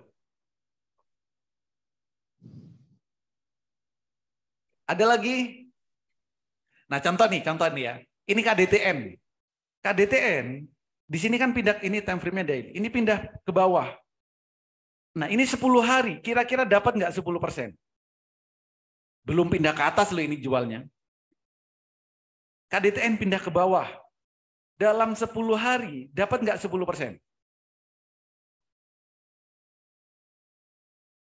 Ada lagi? Nah, contoh nih ya. Ini KDTN. KDTN di sini kan pindah, ini time frame-nya daily. Ini pindah ke bawah. Nah, ini 10 hari. Kira-kira dapat nggak 10%? Belum pindah ke atas loh ini jualnya. KDTN pindah ke bawah. Dalam 10 hari dapat nggak 10%?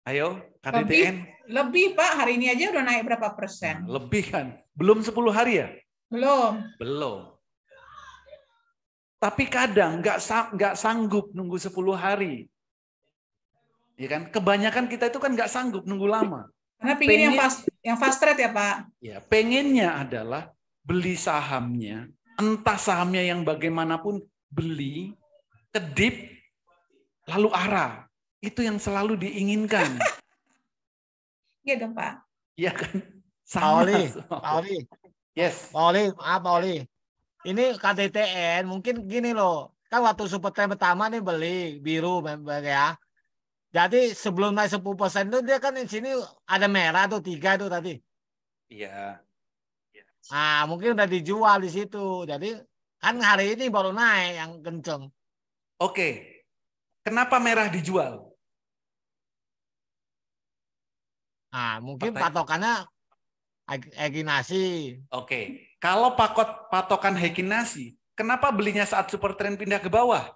Ayo, KDTN. Lebih Pak, hari ini aja udah naik berapa persen? Nah, lebih kan. Belum 10 hari ya? Belum. Tapi kadang nggak sanggup nunggu 10 hari. Ya kan? Kebanyakan kita itu kan nggak sanggup nunggu lama. Karena pengen yang fast trade ya Pak? Ya, pengennya adalah beli sahamnya, entah sahamnya yang bagaimanapun, beli, kedip, lalu arah. Itu yang selalu diinginkan. Iya dong Pak. Iya kan? Pak Oli. Yes. Pak Oli. Ini KDTN mungkin gini loh. Kan waktu super trend pertama nih beli biru ya. Jadi sebelum naik 10% itu dia kan di sini ada merah tuh 3 tuh tadi. Iya. Nah, mungkin udah dijual di situ. Jadi kan hari ini baru naik yang kenceng. Oke. Kenapa merah dijual? Nah, mungkin patokannya Heikinasi. Oke. Kalau patokan Heikinasi, kenapa belinya saat super trend pindah ke bawah?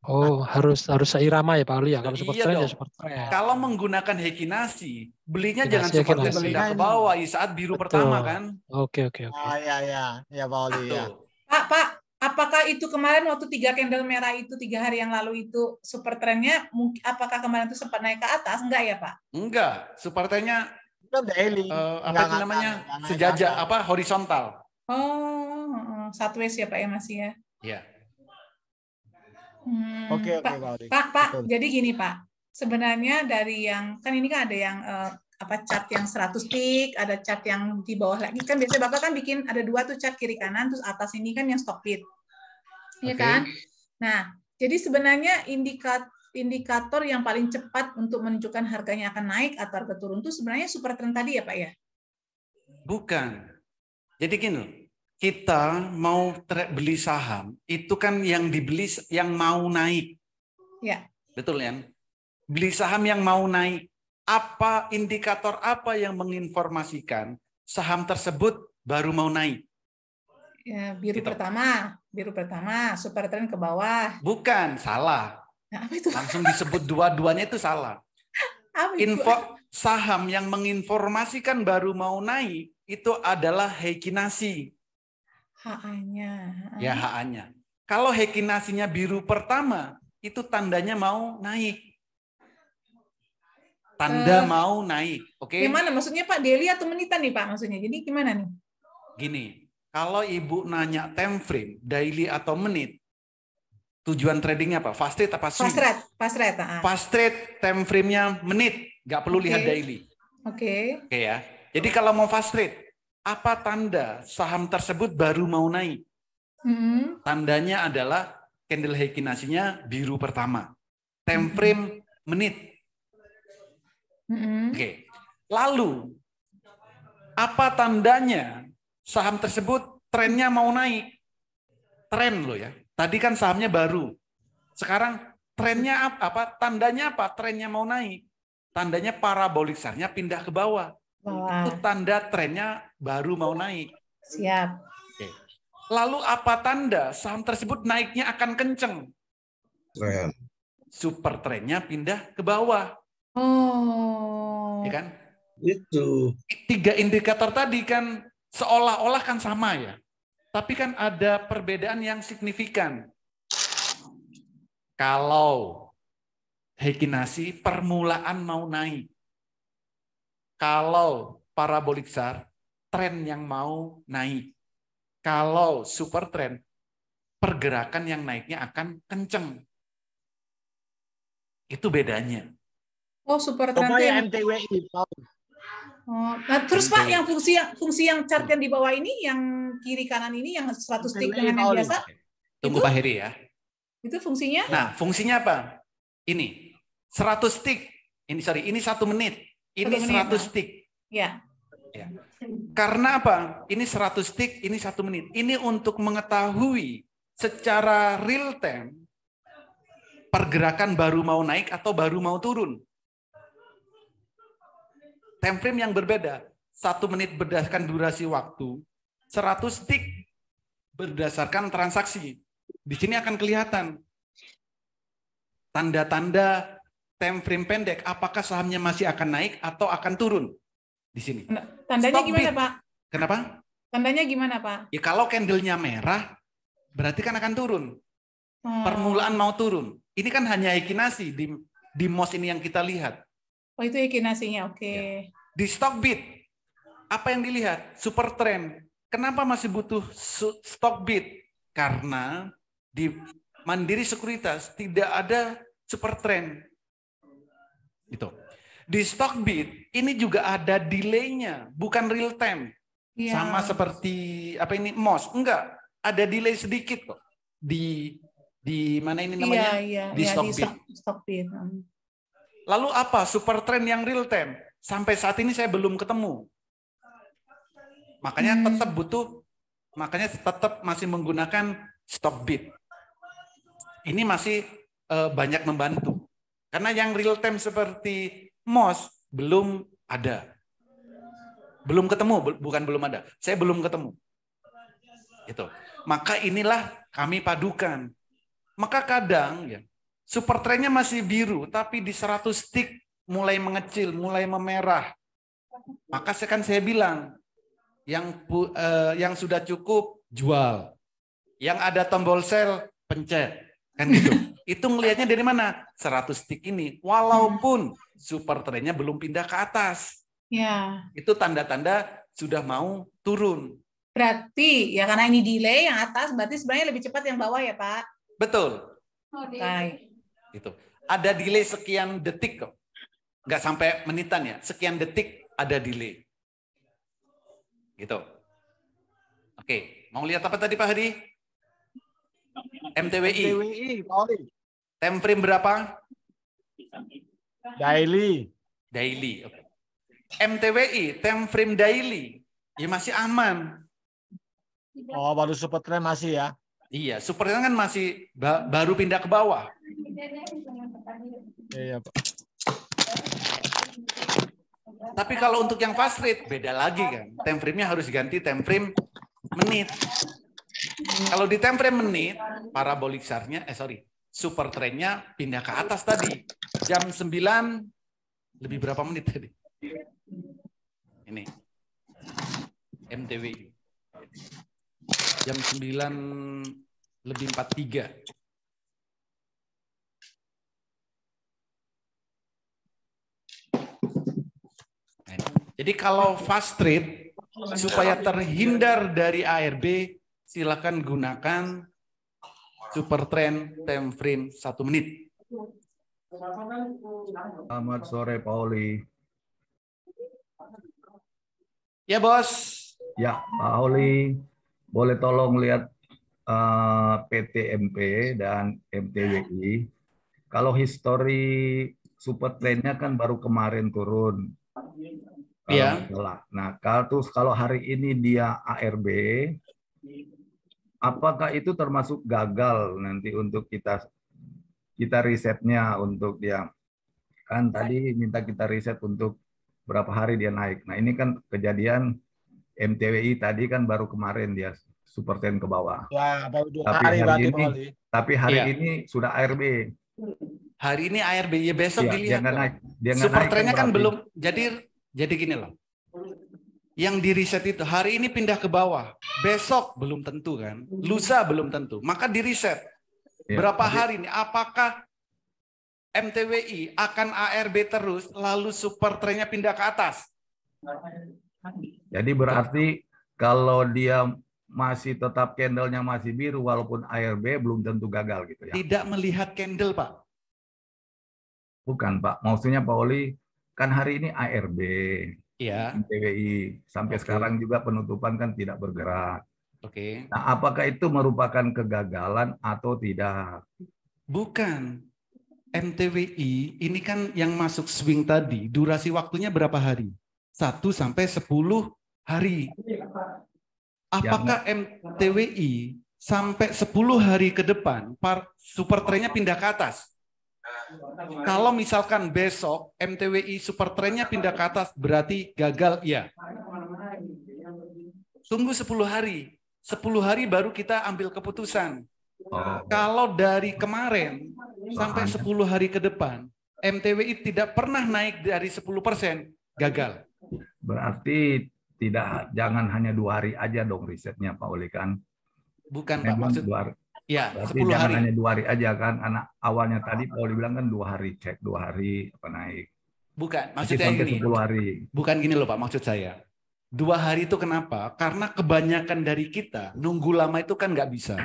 Oh, harus seirama ya Pak Ali ya. Kalau super trend ya super trend. Kalau menggunakan Heikinasi, belinya jangan super trend pindah ke bawah saat biru pertama kan? Oke. Ya Pak Ali ya. Pak, apakah itu kemarin waktu 3 candle merah itu 3 hari yang lalu itu super trendnya, apakah kemarin itu sempat naik ke atas? Enggak ya Pak? Enggak, super trendnya daily. Apa itu namanya? Sejajar, horizontal. Oh, sideways ya Pak ya masih ya? Iya. Oke, Pak, Pak Odi. Pak, Betul. jadi gini Pak, sebenarnya dari yang kan ini kan ada yang chart yang 100 tick, ada chart yang di bawah lagi kan biasanya Bapak kan bikin ada 2 tuh chart kiri kanan, terus atas ini kan yang stock bid, ya kan? Nah, jadi sebenarnya indikator yang paling cepat untuk menunjukkan harganya akan naik atau harga turun itu sebenarnya super trend tadi ya Pak ya? Bukan. Jadi gini, kita mau beli saham, itu kan yang dibeli yang mau naik. Ya. Betul ya? Beli saham yang mau naik. Apa indikator apa yang menginformasikan saham tersebut baru mau naik? Ya, biru pertama, super trend ke bawah. Bukan, salah. Nah, apa itu? Langsung disebut dua-duanya itu salah. Apa itu? Saham yang menginformasikan baru mau naik itu adalah Heikinasi. HA-nya. Ya, HA-nya. Kalau Heikinasinya biru pertama, itu tandanya mau naik. Tanda mau naik, oke? Gimana maksudnya Pak? Daily atau menitan nih Pak maksudnya? Jadi gimana nih? Gini, kalau Ibu nanya time frame, daily atau menit, tujuan tradingnya apa? Fast trade apa swing? Fast trade. Fast trade time frame-nya menit, nggak perlu lihat daily. Oke ya. Jadi kalau mau fast trade, apa tanda saham tersebut baru mau naik? Tandanya adalah candle Heikinasinya biru pertama. Time frame menit. Oke. Lalu apa tandanya saham tersebut trennya mau naik? Tren loh ya. Tadi kan sahamnya baru. Sekarang trennya apa? Tandanya apa? Trennya mau naik. Tandanya parabolik SAR-nya pindah ke bawah. Itu tanda trennya baru mau naik. Siap. Oke. Lalu apa tanda saham tersebut naiknya akan kenceng? Tren. Super trennya pindah ke bawah. Oh. Ya kan? Itu. 3 indikator tadi kan seolah-olah kan sama ya. Tapi kan ada perbedaan yang signifikan. Kalau Heikinasi permulaan mau naik. Kalau parabolik SAR tren yang mau naik. Kalau super trend pergerakan yang naiknya akan kenceng. Itu bedanya. Oh, super trend. Coba ya MTWI. Oh, nah terus Pak yang fungsi yang chart yang di bawah ini, yang kiri kanan ini, yang 100 tick dengan yang biasa. Tunggu Pak Heri ya. Itu fungsinya? Nah, fungsinya apa? Ini 100 tick. Ini 1 menit. Ini 100 tick. Ya. Ya. Karena apa? Ini 100 tick, ini 1 menit. Ini untuk mengetahui secara real time pergerakan baru mau naik atau baru mau turun. Time frame yang berbeda. 1 menit berdasarkan durasi waktu, 100 tick berdasarkan transaksi. Di sini akan kelihatan tanda-tanda time frame pendek, apakah sahamnya masih akan naik atau akan turun. Di sini. Tandanya Stop gimana bid. Pak? Kenapa? Tandanya gimana Pak? Ya kalau candle-nya merah, berarti kan akan turun. Permulaan mau turun. Ini kan hanya Heikinasi di MOS ini yang kita lihat. Oh itu Heikinasinya, oke. Ya. Di stock bid, apa yang dilihat? Super trend. Kenapa masih butuh stock bid? Karena di Mandiri Sekuritas tidak ada super trend. Gitu. Di stock bid ini juga ada delay-nya, bukan real time. Ya. Sama seperti apa ini MOS, enggak, ada delay sedikit kok. Di mana ini namanya? Di stock bid. Lalu apa super trend yang real time? Sampai saat ini saya belum ketemu. Makanya tetap masih menggunakan stock bid. Ini masih banyak membantu. Karena yang real time seperti MOS belum ada. Belum ketemu, bukan belum ada. Saya belum ketemu. Itu. Maka inilah kami padukan. Maka kadang ya super trendnya masih biru, tapi di 100 tick mulai mengecil, mulai memerah. Maka saya bilang, yang sudah cukup jual, yang ada tombol sell pencet, kan gitu. Itu ngelihatnya dari mana? 100 tick ini, walaupun super trendnya belum pindah ke atas. Ya. Itu tanda-tanda sudah mau turun. Berarti ya karena ini delay yang atas, berarti sebenarnya lebih cepat yang bawah ya Pak? Betul. Baik. Gitu. Ada delay sekian detik kok. Nggak sampai menitan ya. Sekian detik ada delay. Gitu. Oke, mau lihat apa tadi Pak Hadi? MTWI. MTWI, Pak Oli. Time frame berapa? Daily. Daily. Oke. MTWI, time frame daily. Ya masih aman. Oh, baru super trend masih ya? Iya, super trend kan masih baru pindah ke bawah. Iya, Pak. Tapi kalau untuk yang fast rate beda lagi kan. Time frame-nya harus ganti time frame menit. Kalau di time frame menit, parabolic SAR-nya, super trend-nya pindah ke atas tadi. Jam 9 lebih berapa menit tadi? Ini. MTWI. Jam 9 lebih 43. Jadi kalau fast trade supaya terhindar dari ARB, silakan gunakan super trend time frame 1 menit. Selamat sore Pak Oli. Ya bos. Ya Pak Oli, boleh tolong lihat PTMP dan MTWI. Kalau histori super trendnya kan baru kemarin turun. Iya. Nah, kalau hari ini dia ARB, apakah itu termasuk gagal nanti untuk kita risetnya untuk dia? Kan tadi minta kita riset untuk berapa hari dia naik. Nah, ini kan kejadian MTWI tadi kan baru kemarin dia super trend ke bawah. Ya, baru 2 Tapi hari hari berarti, ini, Pak Oli. tapi hari Iya. ini sudah ARB. Hari ini ARB ya besok Iya, dilihat. dia nggak dong. naik. Dia nggak Super naik trendnya kan berarti. belum. Jadi gini loh. Yang di riset itu hari ini pindah ke bawah, besok belum tentu kan, lusa belum tentu. Maka di riset Ya, berapa tapi- hari ini? Apakah MTWI akan ARB terus, lalu super trendnya pindah ke atas? Jadi berarti kalau dia masih tetap candlenya masih biru walaupun ARB belum tentu gagal gitu ya. Tidak melihat candle Pak. Bukan Pak, maksudnya Pak Oli kan hari ini ARB, Iya. MTWI sampai Oke. sekarang juga penutupan kan tidak bergerak. Oke. Nah, apakah itu merupakan kegagalan atau tidak? Bukan. MTWI ini kan yang masuk swing tadi, durasi waktunya berapa hari? 1 sampai 10 hari. Apakah MTWI sampai 10 hari ke depan super trendnya pindah ke atas? Kalau misalkan besok MTWI super trendnya pindah ke atas berarti gagal, iya. Tunggu 10 hari. 10 hari baru kita ambil keputusan. Kalau dari kemarin sampai 10 hari ke depan MTWI tidak pernah naik dari 10%, gagal. Berarti jangan hanya 2 hari aja dong risetnya Pak Oli kan? Bukan Pak, Memang maksud 2 hari. ya Berarti 10 jangan hari. hanya 2 hari aja kan? Anak awalnya tadi Pak Oli bilang kan 2 hari, cek 2 hari apa naik. Bukan, Jadi maksudnya sampai gini. 10 hari. Bukan gini loh Pak, maksud saya. 2 hari itu kenapa? Karena kebanyakan dari kita nunggu lama itu kan nggak bisa.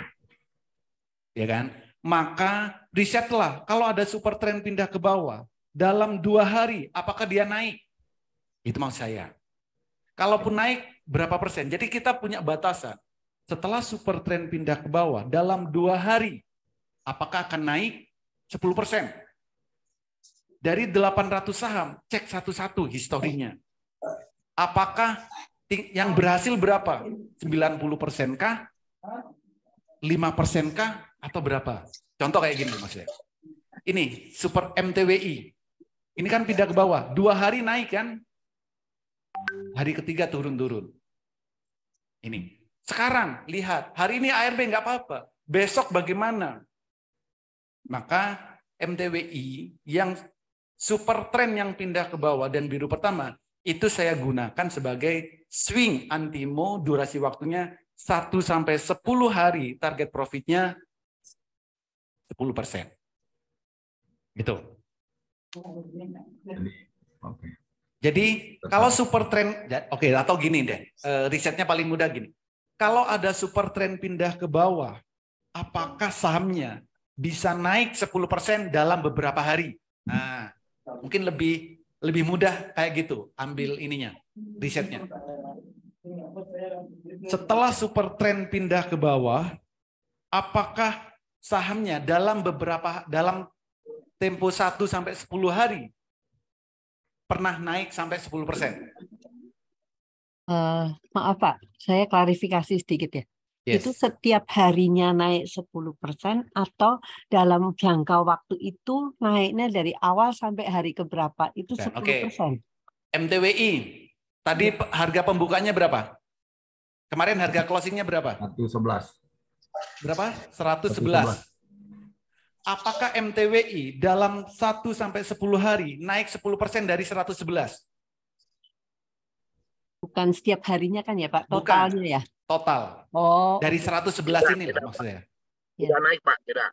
Ya kan? Maka risetlah kalau ada super trend pindah ke bawah dalam 2 hari apakah dia naik? Itu maksud saya. Kalaupun naik berapa persen? Jadi kita punya batasan. Setelah super trend pindah ke bawah dalam 2 hari apakah akan naik 10%? Dari 800 saham, cek satu-satu historinya. Apakah yang berhasil berapa? 90% kah? 5% kah? Atau berapa? Contoh kayak gini maksudnya. Ini super MTWI. Ini kan pindah ke bawah. 2 hari naik kan? Hari ketiga turun-turun. Ini. Sekarang lihat. Hari ini ARB nggak apa-apa. Besok bagaimana? Maka MTWI yang super trend yang pindah ke bawah dan biru pertama, itu saya gunakan sebagai swing antimo, durasi waktunya 1 sampai 10 hari, target profitnya 10%. Gitu. Jadi kalau super trend, oke, atau gini deh, risetnya paling mudah gini. Kalau ada super trend pindah ke bawah, apakah sahamnya bisa naik 10% dalam beberapa hari. Nah, mungkin lebih mudah kayak gitu ambil ininya, risetnya. Setelah super trend pindah ke bawah, apakah sahamnya dalam tempo 1 sampai 10 hari pernah naik sampai 10%? Maaf Pak, saya klarifikasi sedikit ya. Yes. Itu setiap harinya naik 10% atau dalam jangka waktu itu naiknya dari awal sampai hari keberapa itu 10%. Oke. MTWI, tadi harga pembukanya berapa? Kemarin harga closingnya berapa? 111. Berapa? 111. Apakah MTWI dalam 1 sampai 10 hari naik 10% dari 111? Bukan setiap harinya kan ya Pak, Bukan. totalnya ya? Total. Oh. Dari 111 ini loh maksudnya. Tidak naik Pak, tidak.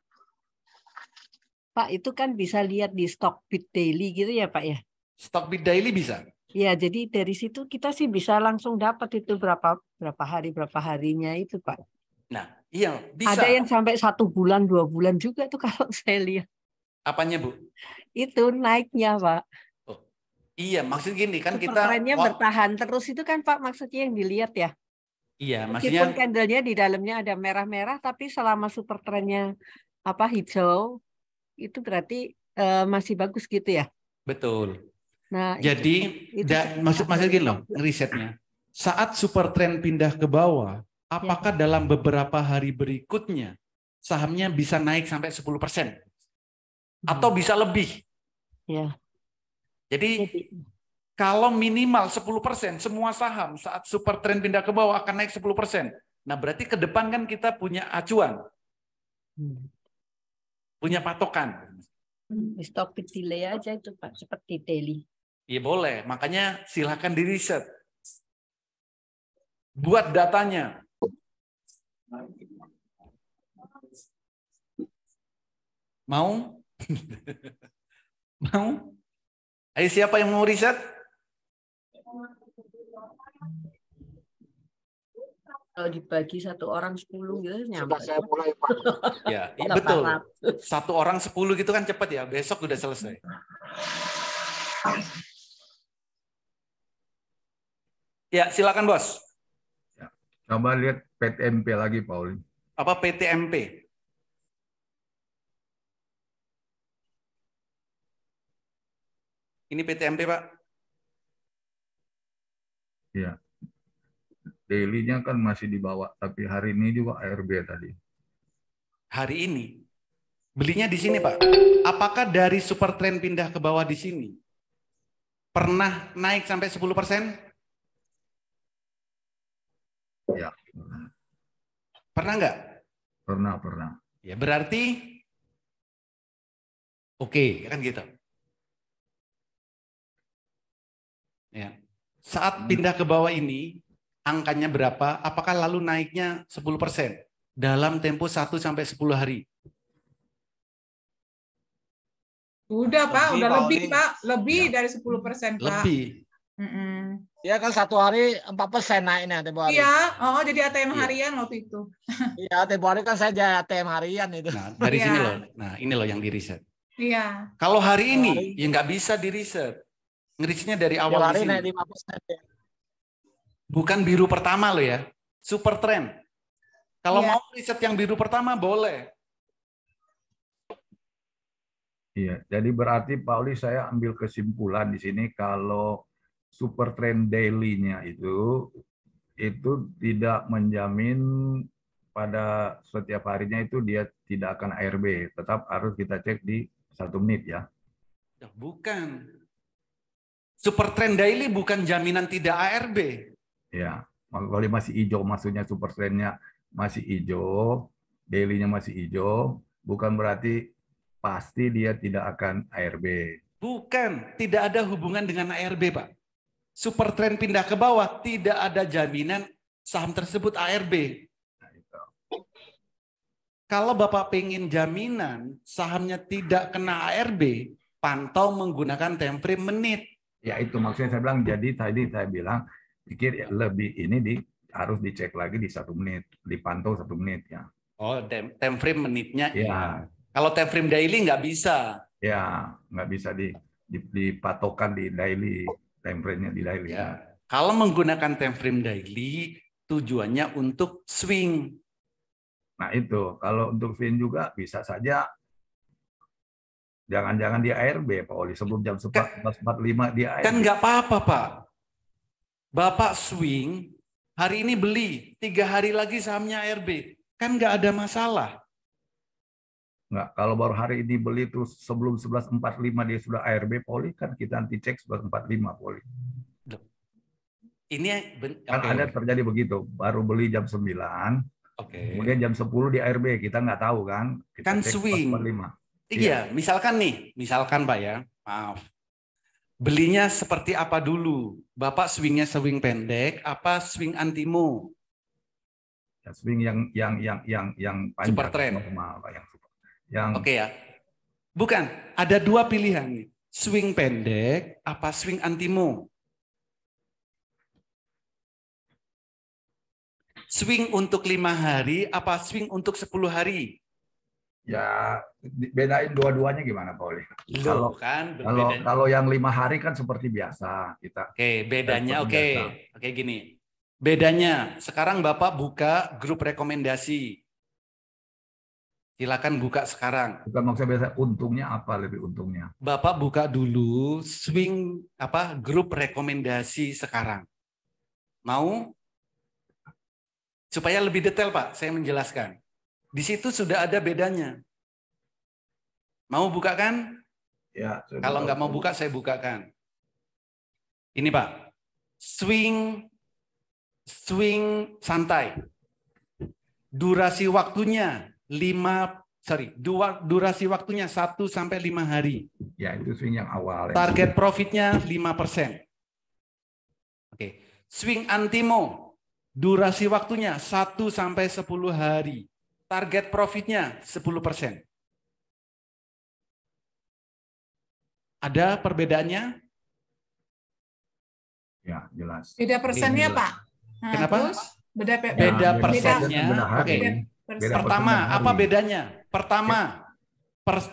Pak, itu kan bisa lihat di Stockbit Daily gitu ya Pak ya? Stockbit Daily bisa? Ya, jadi dari situ kita sih bisa langsung dapat itu berapa harinya itu Pak. Nah, iya bisa. Ada yang sampai 1 bulan, 2 bulan juga tuh kalau saya lihat. Apanya Bu? Itu naiknya Pak. Iya, maksud gini kan Super kita trennya bertahan terus itu kan Pak maksudnya yang dilihat ya. Iya, Meskipun maksudnya candlenya di dalamnya ada merah-merah, tapi selama super trennya hijau, itu berarti masih bagus gitu ya. betul. Nah, Jadi maksud gini loh, risetnya. Saat super trend pindah ke bawah, apakah dalam beberapa hari berikutnya sahamnya bisa naik sampai 10%? Atau bisa lebih? Ya. Jadi kalau minimal 10%, semua saham saat super trend pindah ke bawah akan naik 10%. Nah, berarti ke depan kan kita punya acuan. Punya patokan. Stockbit delay aja itu Pak, seperti daily. Iya boleh, makanya silakan di riset. Buat datanya. Mau? Mau? Ayo siapa yang mau riset? Kalau dibagi 1 orang 10 gitu nyampe. Saya mulai Pak. Ya, betul. 1 orang 10 gitu kan cepat ya. Besok udah selesai. Ya, silakan Bos. Coba lihat PTMP lagi, Paul. Apa PTMP? Ini PTMP, Pak. Iya. Daily-nya kan masih di bawah, tapi hari ini juga ARB tadi. Hari ini. Belinya di sini, Pak. Apakah dari super trend pindah ke bawah di sini pernah naik sampai 10%? Ya. Pernah nggak? Pernah. Ya, berarti oke, kan gitu. Ya. Saat pindah ke bawah ini, angkanya berapa? Apakah lalu naiknya 10% dalam tempo 1 sampai 10 hari? Udah Pak, udah Pak lebih Oli. Pak, lebih dari 10% Pak. Lebih. Ya kan 1 hari 4% naiknya tempo hari. Iya, jadi ATM harian waktu itu. Iya, tempo hari kan saya jadi ATM harian itu. Nah, dari sini loh. Nah, ini loh yang di riset. Iya. Kalau hari ini ya nggak bisa di riset. Ngerisetnya dari awal di hari sini. naik 5%. Ya. Bukan biru pertama loh ya. Super trend. Kalau mau riset yang biru pertama boleh. Iya, jadi berarti Pak Oli saya ambil kesimpulan di sini kalau super trend daily-nya itu tidak menjamin pada setiap harinya itu dia tidak akan ARB, tetap harus kita cek di 1 menit ya. Bukan. Super trend daily bukan jaminan tidak ARB. Ya, kalau masih hijau maksudnya super trendnya masih hijau, daily-nya masih hijau, bukan berarti pasti dia tidak akan ARB. Bukan, tidak ada hubungan dengan ARB, Pak. Super trend pindah ke bawah, tidak ada jaminan saham tersebut ARB. Kalau Bapak pengen jaminan sahamnya tidak kena ARB, pantau menggunakan time frame menit. Ya itu maksudnya saya bilang, jadi tadi saya bilang, pikir ya, lebih ini harus dicek lagi di 1 menit, dipantau 1 menit ya. Oh, time frame menitnya. Ya. Kalau time frame daily nggak bisa. Ya, nggak bisa dipatokan di daily, time frame-nya di daily. Ya. Kalau menggunakan time frame daily, tujuannya untuk swing. Nah itu, kalau untuk swing juga bisa saja. Jangan-jangan di ARB, Pak Oli, sebelum jam 14.45 di ARB. Kan nggak apa-apa, Pak. Bapak swing, hari ini beli, 3 hari lagi sahamnya ARB. Kan nggak ada masalah. Nggak, kalau baru hari ini beli terus sebelum 11.45 dia sudah ARB, Pak Oli, kan kita nanti cek 11.45, Pak Oli. Ini kan ada terjadi begitu, baru beli jam 9, kemudian jam 10 di ARB, kita nggak tahu kan. Kita Kan cek swing. 11.45. Iya, misalkan Pak ya, maaf. Belinya seperti apa dulu? Bapak swingnya swing pendek, apa swing antimo? Ya, swing yang panjang. Super trend. Normal, Pak, yang Oke ya. Bukan, ada 2 pilihan nih. Swing pendek, apa swing antimo? Swing untuk 5 hari, apa swing untuk 10 hari? Ya, bedain dua-duanya gimana, Pak Oli? Loh, kan berbeda. Kalau yang 5 hari kan seperti biasa kita. Oke, bedanya oke gini. Bedanya sekarang Bapak buka grup rekomendasi. Silakan buka sekarang. Bukan maksudnya biasa, untungnya apa lebih untungnya? Bapak buka dulu swing grup rekomendasi sekarang. Mau? Supaya lebih detail, Pak, saya menjelaskan. Di situ sudah ada bedanya. Mau buka kan? Ya. Kalau nggak mau buka, saya bukakan. Ini Pak, swing santai. Durasi waktunya durasi waktunya 1 sampai 5 hari. Ya, itu swing yang awal. Target profitnya 5%. Oke. Swing antimo, durasi waktunya 1 sampai 10 hari. Target profitnya 10%. Ada perbedaannya? Ya, jelas. Beda persennya, Pak. Nah, Kenapa? Terus beda persennya. Oke. Pertama, apa bedanya? Pertama,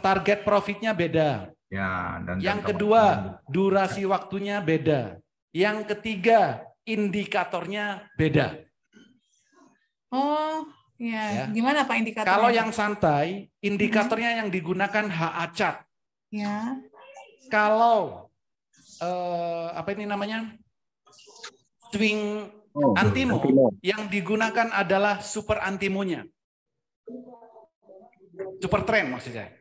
target profitnya beda. Ya, dan yang kedua, durasi waktunya beda. Yang ketiga, indikatornya beda. Oh, ya. Gimana Pak indikatornya? Kalau yang santai, indikatornya yang digunakan HA chart. Ya. Kalau swing antimo, yang digunakan adalah super antimonya. Super trend maksud saya.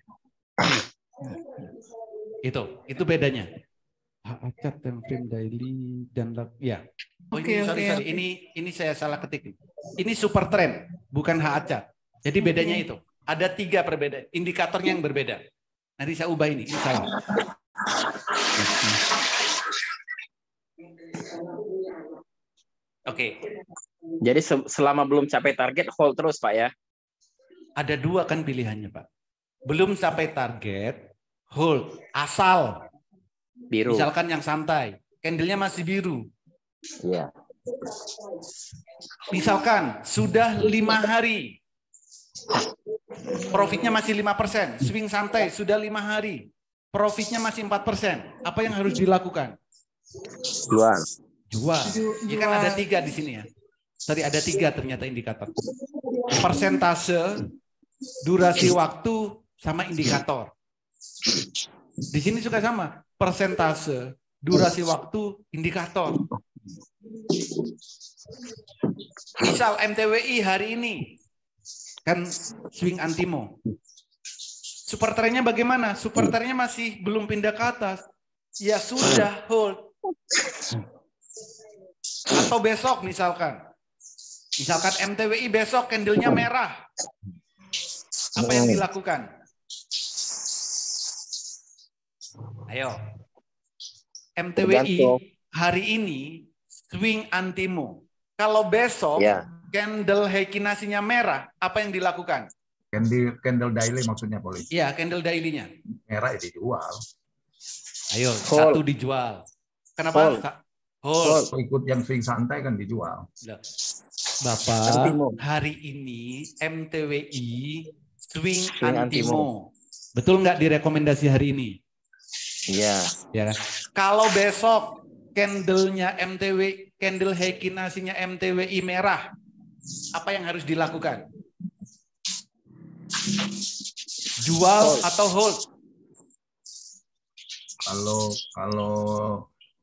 Itu bedanya. HA chart, time frame daily dan ya. Oh, sorry. Ini saya salah ketik. Ini super trend, bukan HA chart. Jadi bedanya itu. Ada 3 perbedaan. Indikatornya yang berbeda. Nanti saya ubah ini salah. Oke. Jadi selama belum capai target, hold terus, Pak ya? Ada 2 kan pilihannya, Pak. Belum capai target, hold. Asal. Biru. Misalkan yang santai. Candle-nya masih biru. Iya. Misalkan sudah 5 hari. Profitnya masih 5%. Swing santai sudah 5 hari. Profitnya masih 4%. Apa yang harus dilakukan? Jual. Ya kan ada 3 di sini ya. Tadi ada 3 ternyata indikator. Persentase, durasi waktu, sama indikator. Di sini juga sama. Persentase, durasi waktu, indikator. Misal MTWI hari ini kan swing antimo. Super trendnya bagaimana? Super trendnya masih belum pindah ke atas. Ya sudah, hold. Atau besok misalkan MTWI besok candlenya merah. Apa yang dilakukan? Ayo. MTWI hari ini swing antimo. Kalau besok candle Heikinasinya merah, apa yang dilakukan? Candle daily maksudnya, Poli? Iya, candle daily-nya. Merah ya dijual. Ayo, satu dijual. Kenapa? Hold. Ikut yang swing santai kan dijual. Bapak, hari ini MTWI swing antimo. Betul nggak di rekomendasi hari ini? Iya. Ya. Kalau besok candle-nya MTW, candle Heikinasinya MTWI merah, apa yang harus dilakukan? Jual atau hold? Kalau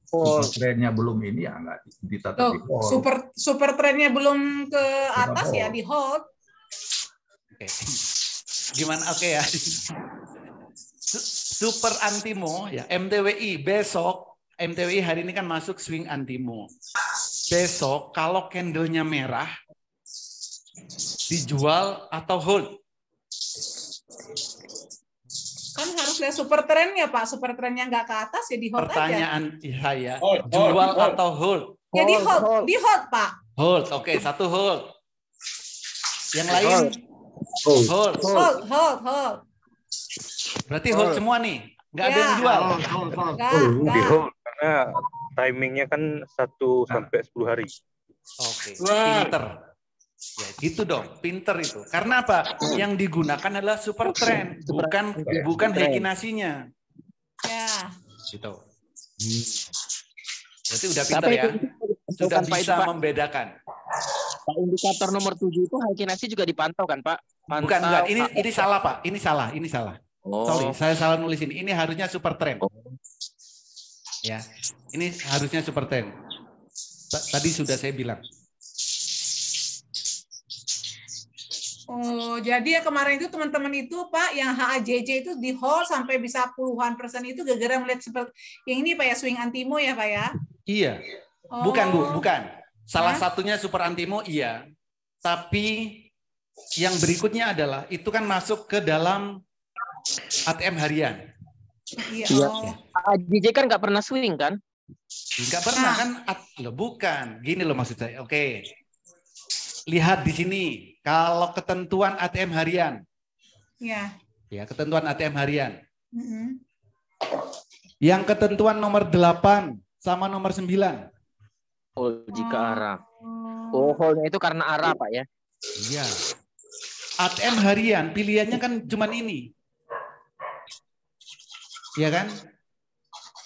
super trendnya belum ini ya nggak bisa Tuh, tapi hold. super trennya belum ke atas ya, di hold. Oke. Gimana? Oke ya. Super antimo ya, MTWI besok, MTWI hari ini kan masuk swing antimo. Besok kalau candlenya merah, dijual atau hold? Kan harus lihat super trennya Pak, super trennya nggak ke atas ya di hold aja. Pertanyaan saya, jual atau hold? Ya di hold Pak. Hold, oke, satu hold. Yang lain? Hold. Berarti hold semua nih, nggak ada yang jual. Di hold karena timingnya kan 1 sampai 10 hari. Oke, pinter. Ya gitu dong, pinter itu. Karena apa? Yang digunakan adalah super trend, bukan Heikinasinya. Ya. Gitu. Berarti udah pinter ya. Sudah bisa membedakan. Pak, indikator nomor 7 itu Heikinasi juga dipantau kan, Pak? Bukan. Ini salah, Pak. Ini salah. Sorry, saya salah nulis ini. Ini harusnya super trend. Ya, ini harusnya super trend. Tadi sudah saya bilang. Oh, jadi ya kemarin itu teman-teman itu Pak, yang HAJJ itu di hold sampai bisa puluhan persen itu gara-gara melihat seperti yang ini Pak ya, swing antimo ya Pak ya? Iya. Bukan Bu, bukan. Salah satunya super antimo iya. Tapi yang berikutnya adalah itu kan masuk ke dalam ATM harian. Iya. HAJJ kan nggak pernah swing kan? Nggak pernah kan? Loh, bukan. Gini loh maksud saya. Oke. Lihat di sini, kalau ketentuan ATM harian. Ya. Ya, ketentuan ATM harian. Yang ketentuan nomor 8 sama nomor 9. Oh, jika arah. Oh, hold-nya itu karena arah, Pak ya? Iya. ATM harian, pilihannya kan cuma ini. Iya kan?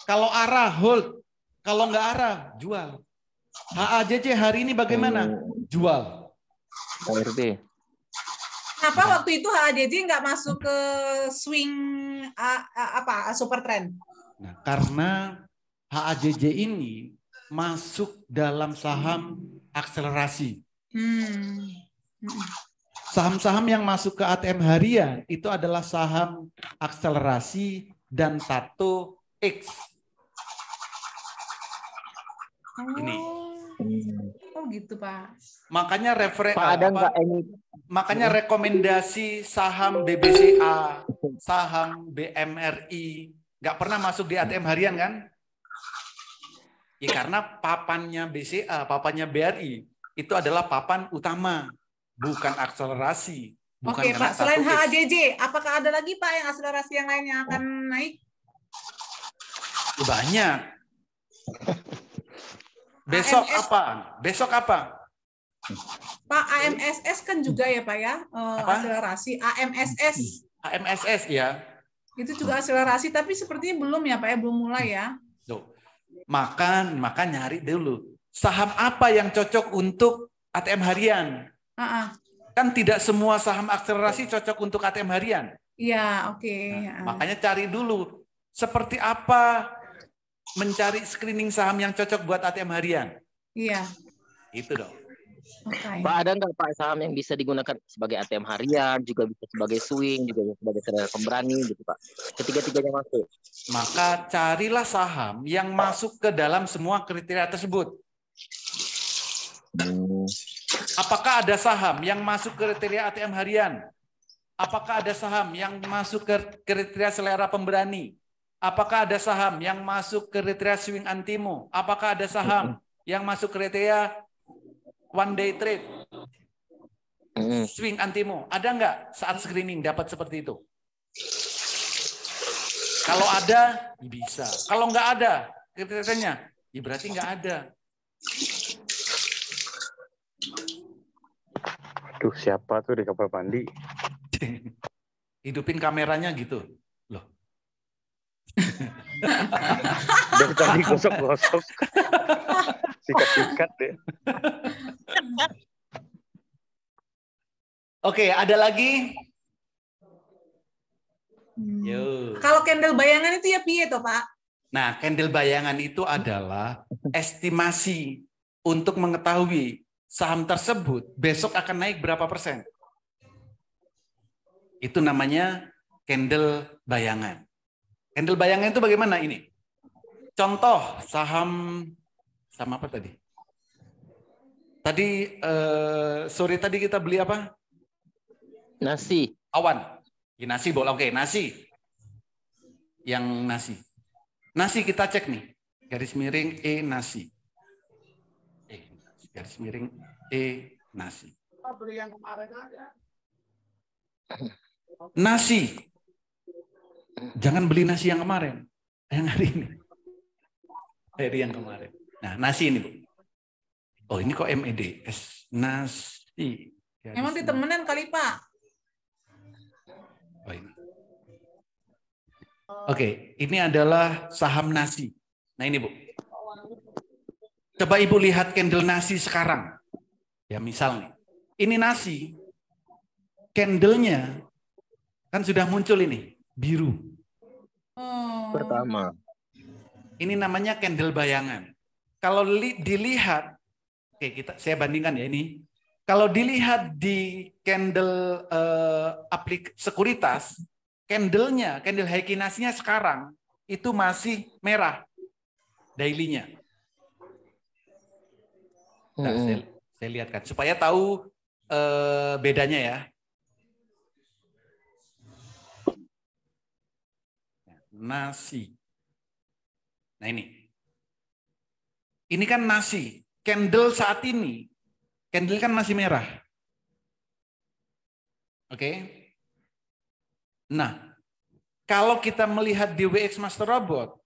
Kalau arah, hold. Kalau nggak arah, jual. HAJJ hari ini bagaimana? Jual. HRD. Kenapa waktu itu HAJJ nggak masuk ke swing super trend? Nah, karena HAJJ ini masuk dalam saham akselerasi. Saham-saham yang masuk ke ATM harian itu adalah saham akselerasi dan Tato X. Ini. Oh gitu Pak. Makanya makanya rekomendasi saham BBCA, saham BMRI nggak pernah masuk di ATM harian kan? Ya karena papannya BCA, papannya BRI itu adalah papan utama, bukan akselerasi. Bukan Oke Pak, selain HAJJ, apakah ada lagi Pak yang akselerasi yang lainnya akan naik? Banyak. Besok apa? Pak, AMSS kan juga ya Pak ya, akselerasi. AMSS ya. Itu juga akselerasi, tapi sepertinya belum ya Pak ya, belum mulai ya. Tuh. Maka nyari dulu. Saham apa yang cocok untuk ATM harian? Kan tidak semua saham akselerasi cocok untuk ATM harian. Iya, oke. Makanya cari dulu. Seperti apa mencari screening saham yang cocok buat ATM harian? Iya. Itu dong. Okay. Pak, ada nggak Pak saham yang bisa digunakan sebagai ATM harian, juga bisa sebagai swing, juga bisa sebagai trader pemberani gitu Pak? Ketiga-tiganya masuk. Maka carilah saham yang masuk ke dalam semua kriteria tersebut. Apakah ada saham yang masuk kriteria ATM harian? Apakah ada saham yang masuk ke kriteria selera pemberani? Apakah ada saham yang masuk kriteria swing antimo? Apakah ada saham yang masuk kriteria one day trade? Swing antimo. Ada nggak saat screening dapat seperti itu? Kalau ada, bisa. Kalau nggak ada kriterianya, ya berarti nggak ada. Aduh, siapa tuh di kapal mandi? Hidupin kameranya gitu. Loh. Dari tadi gosok-gosok. Sikat-sikat deh. Oke, ada lagi? Yo. Kalau candle bayangan itu ya piye toh, Pak? Nah, candle bayangan itu adalah estimasi untuk mengetahui saham tersebut besok akan naik berapa persen. Itu namanya candle bayangan. Candle bayangan itu bagaimana ini? Contoh saham apa tadi? Tadi sore tadi kita beli apa? Nasi. Awan. Ya, nasi boleh. Oke, nasi. Yang nasi. Nasi kita cek nih. Garis miring E nasi. Garis miring E nasi. Beli yang kemarin aja. Nasi. Jangan beli nasi yang kemarin. Yang hari ini. Hari yang kemarin. Nah, nasi ini, Bu. Oh, ini kok MEDS. Nasi. Emang ditemenan kali, Pak? Oh, ini. Oke, ini adalah saham nasi. Nah, ini, Bu. Coba Ibu lihat candle nasi sekarang. Ya, misal nih. Ini nasi. Candle-nya kan sudah muncul ini, biru. Pertama. Ini namanya candle bayangan. Kalau dilihat, oke, saya bandingkan ya ini. Kalau dilihat di candle sekuritas, candle-nya, candle Heikinasinya sekarang itu masih merah daily-nya. Nah, saya lihatkan supaya tahu bedanya ya. Nasi. Nah ini. Ini kan nasi. Candle saat ini. Candle kan masih merah. Oke. Nah. Kalau kita melihat di WX Master Robot.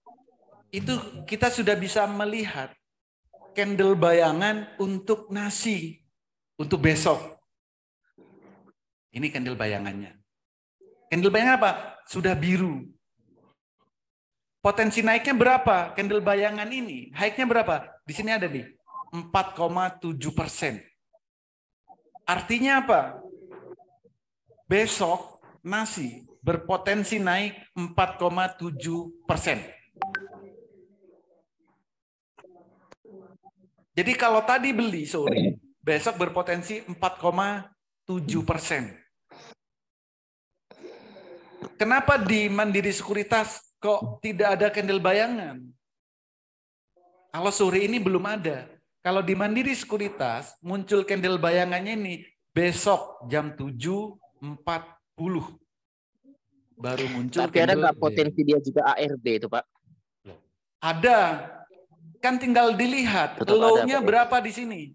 Itu kita sudah bisa melihat. Candle bayangan untuk nasi. Untuk besok. Ini candle bayangannya. Candle bayangan apa? Sudah biru. Potensi naiknya berapa? Candle bayangan ini, naiknya berapa? Di sini ada nih, 4,7%. Artinya apa? Besok nasi berpotensi naik 4,7%. Jadi kalau tadi beli sore, besok berpotensi 4,7%. Kenapa di Mandiri Sekuritas kok tidak ada candle bayangan? Kalau sore ini belum ada. Kalau di Mandiri Sekuritas muncul candle bayangannya ini besok jam 7.40 baru muncul. Tapi ada nggak potensi dia juga ARB itu, Pak? Ada. Kan tinggal dilihat low-nya berapa di sini.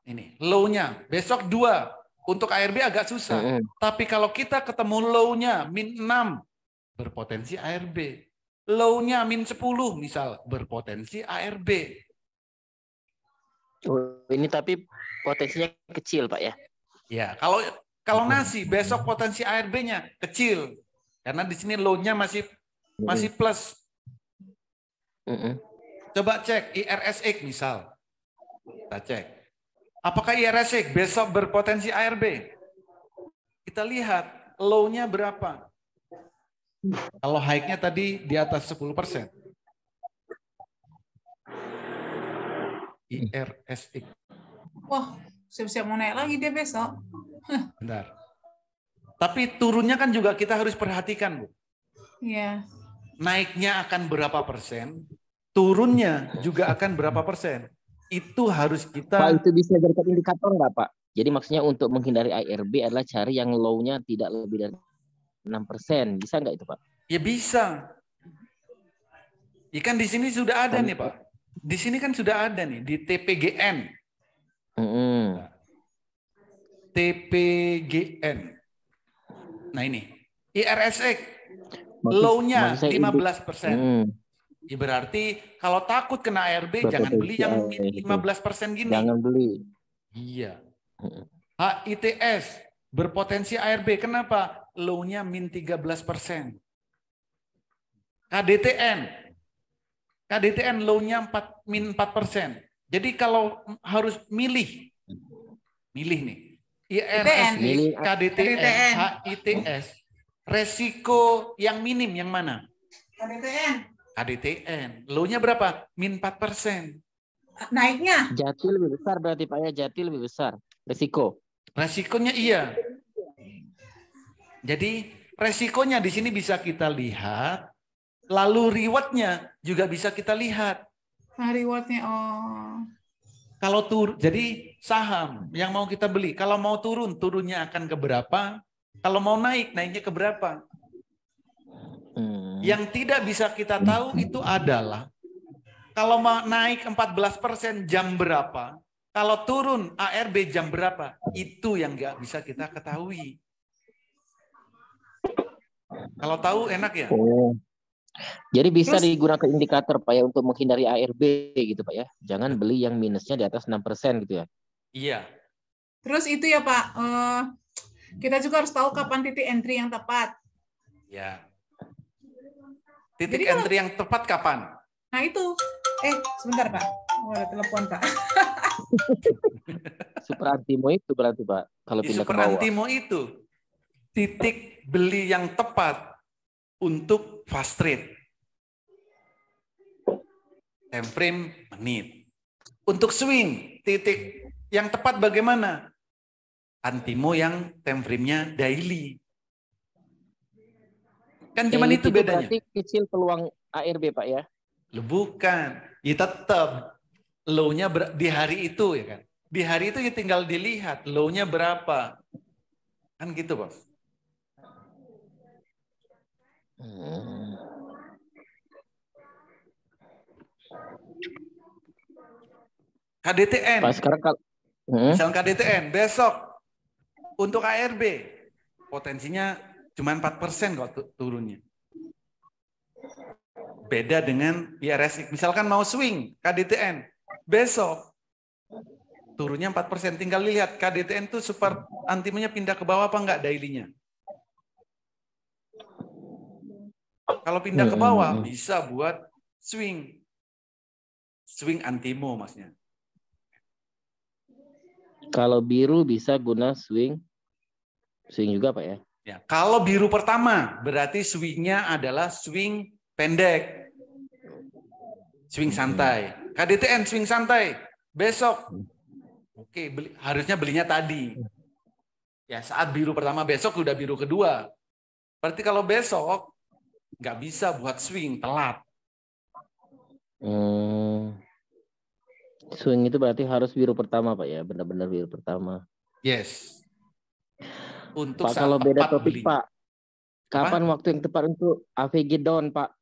Ini low-nya besok 2. Untuk ARB agak susah. Tapi kalau kita ketemu low-nya min 6, berpotensi ARB. Low-nya min 10 misal, berpotensi ARB. Oh, ini tapi potensinya kecil, Pak ya? Ya, kalau nasi besok potensi ARB-nya kecil. Karena di sini low-nya masih plus. Coba cek IRSX misal. Kita cek. Apakah IRSX besok berpotensi ARB? Kita lihat low-nya berapa. Kalau high-nya tadi di atas 10%. IRSX. Wah, siap-siap mau naik lagi dia besok. Bentar. Tapi turunnya kan juga kita harus perhatikan, Bu. Iya. Naiknya akan berapa persen, turunnya juga akan berapa persen. Itu harus kita... Pak, itu bisa jadikan indikator nggak, Pak? Jadi maksudnya untuk menghindari ARB adalah cari yang low-nya tidak lebih dari 6%. Bisa nggak itu, Pak? Ya bisa. Ikan di sini sudah ada nih, Pak. Di sini kan sudah ada nih, di TPGN. TPGN. Nah ini, IRSX. Low-nya 15%. Ya berarti kalau takut kena ARB jangan beli yang 15% gini. Jangan beli. Iya. HITS berpotensi ARB. Kenapa? Low-nya min 13%. KDTN low-nya min 4%. Jadi kalau harus milih nih, INSI, KDTN, HITS, resiko yang minim yang mana? KDTN. Low-nya berapa? Min 4%. Naiknya? Jati lebih besar berarti Pak ya, Jati lebih besar. Resikonya iya. Jadi resikonya di sini bisa kita lihat, lalu reward-nya juga bisa kita lihat. Reward-nya, Kalau jadi saham yang mau kita beli, kalau mau turun, turunnya akan ke berapa? Kalau mau naik, naiknya ke berapa? Yang tidak bisa kita tahu itu adalah kalau mau naik 14% jam berapa, kalau turun ARB jam berapa, itu yang nggak bisa kita ketahui. Kalau tahu enak ya. Jadi bisa digunakan indikator Pak ya untuk menghindari ARB gitu Pak ya. Jangan beli yang minusnya di atas 6% gitu ya. Iya. Terus itu ya Pak, kita juga harus tahu kapan titik entry yang tepat. Ya. Titik entry yang tepat kapan? Nah itu. Sebentar Pak. Ada telepon Pak. Super Antimo itu berarti Pak. Kalau pindah ke bawah. Super Antimo itu titik beli yang tepat untuk fast trade. Time frame menit. Untuk swing, titik yang tepat bagaimana? Antimo yang time frame-nya daily. Kan cuma itu bedanya. Berarti kecil peluang ARB Pak ya? Bukan. Ya tetap low-nya di hari itu ya kan. Di hari itu ya tinggal dilihat low-nya berapa. Kan gitu, Bos. KDTN. Misalnya KDTN besok untuk ARB potensinya cuma 4% kok turunnya. Beda dengan IRSI. Misalkan mau swing KDTN besok turunnya 4%. Tinggal lihat KDTN itu super antimonya pindah ke bawah apa enggak daily-nya. Kalau pindah ke bawah bisa buat swing. Swing antimo maksudnya. Kalau biru bisa guna swing juga Pak ya? Ya, kalau biru pertama berarti swingnya adalah swing pendek. Swing santai. KDTN swing santai. Besok. Oke, harusnya belinya tadi. Ya, saat biru pertama besok udah biru kedua. Berarti kalau besok nggak bisa buat swing, telat. Swing itu berarti harus biru pertama Pak ya, benar-benar biru pertama. Yes. Untuk Pak, kalau beda topik Pak, kapan waktu yang tepat untuk AVG down Pak?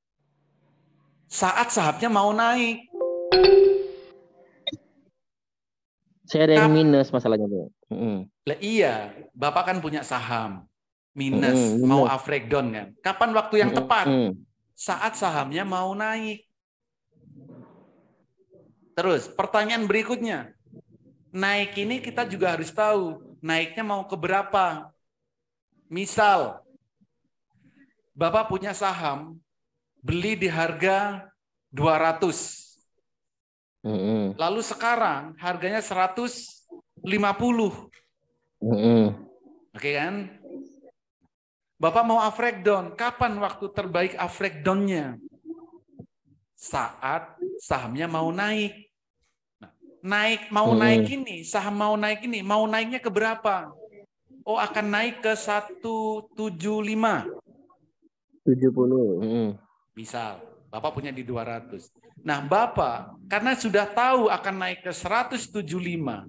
Saat sahamnya mau naik. Saya ada yang minus masalahnya Pak. Lah iya, Bapak kan punya saham minus, mau breakdown kan. Kapan waktu yang tepat? Saat sahamnya mau naik. Terus pertanyaan berikutnya, naik ini kita juga harus tahu naiknya mau ke berapa. Misal, Bapak punya saham beli di harga 200, lalu sekarang harganya 150. Oke kan? Bapak mau breakdown, kapan waktu terbaik breakdown-nya? Saat sahamnya mau naik. Mau naik ini, saham mau naik ini, mau naiknya ke berapa? Oh, akan naik ke 175. 70. Misal, Bapak punya di 200. Nah, Bapak, karena sudah tahu akan naik ke 175,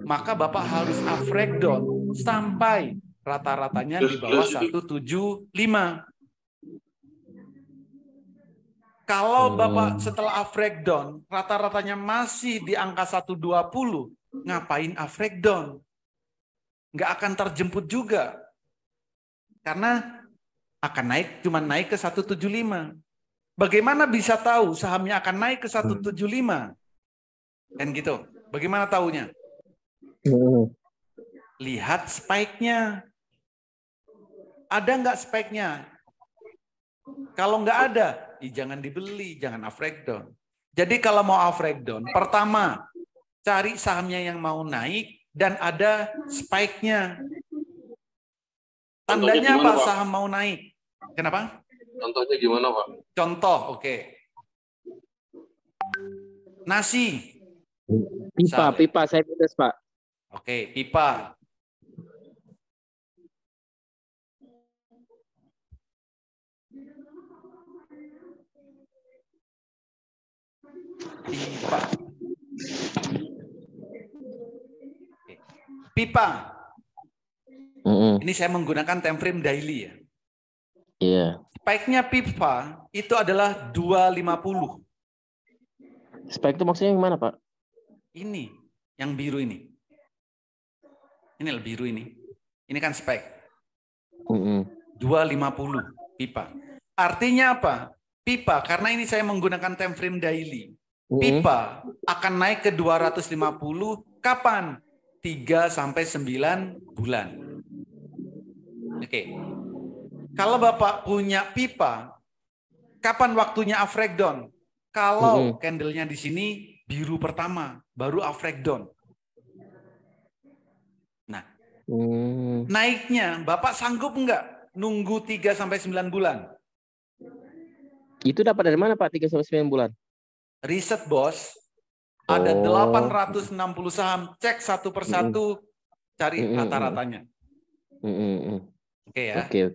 maka Bapak harus breakdown sampai rata-ratanya di bawah 175. Kalau Bapak setelah breakdown, rata-ratanya masih di angka 120, ngapain breakdown? Nggak akan terjemput juga. Karena akan naik, cuma naik ke 175. Bagaimana bisa tahu sahamnya akan naik ke 175? Kan gitu. Bagaimana tahunya? lihat spike-nya. Ada nggak spike-nya? Kalau nggak ada, jangan dibeli, jangan breakdown. Jadi kalau mau breakdown, pertama cari sahamnya yang mau naik dan ada spike-nya. Tandanya apa saham mau naik? Kenapa? Contohnya gimana, Pak? Contoh, oke. Nasi. Pipa saya pedas, Pak. Oke, pipa. Pipa. Ini saya menggunakan time frame daily ya. Iya. Spike-nya pipa itu adalah 250. Spike itu maksudnya yang mana, Pak? Ini, yang biru ini. Ini biru ini. Ini kan spike. 250 pipa. Artinya apa? Pipa, karena ini saya menggunakan time frame daily. Pipa akan naik ke 250 kapan? 3 sampai 9 bulan. Oke. Kalau Bapak punya pipa, kapan waktunya breakdown? Kalau candlenya di sini biru pertama, baru breakdown. Nah, naiknya Bapak sanggup nggak nunggu 3 sampai 9 bulan? Itu dapat dari mana, Pak, 3 sampai 9 bulan? Riset, Bos. Ada 860 saham, cek satu persatu, cari rata-ratanya. Oke ya. Oke.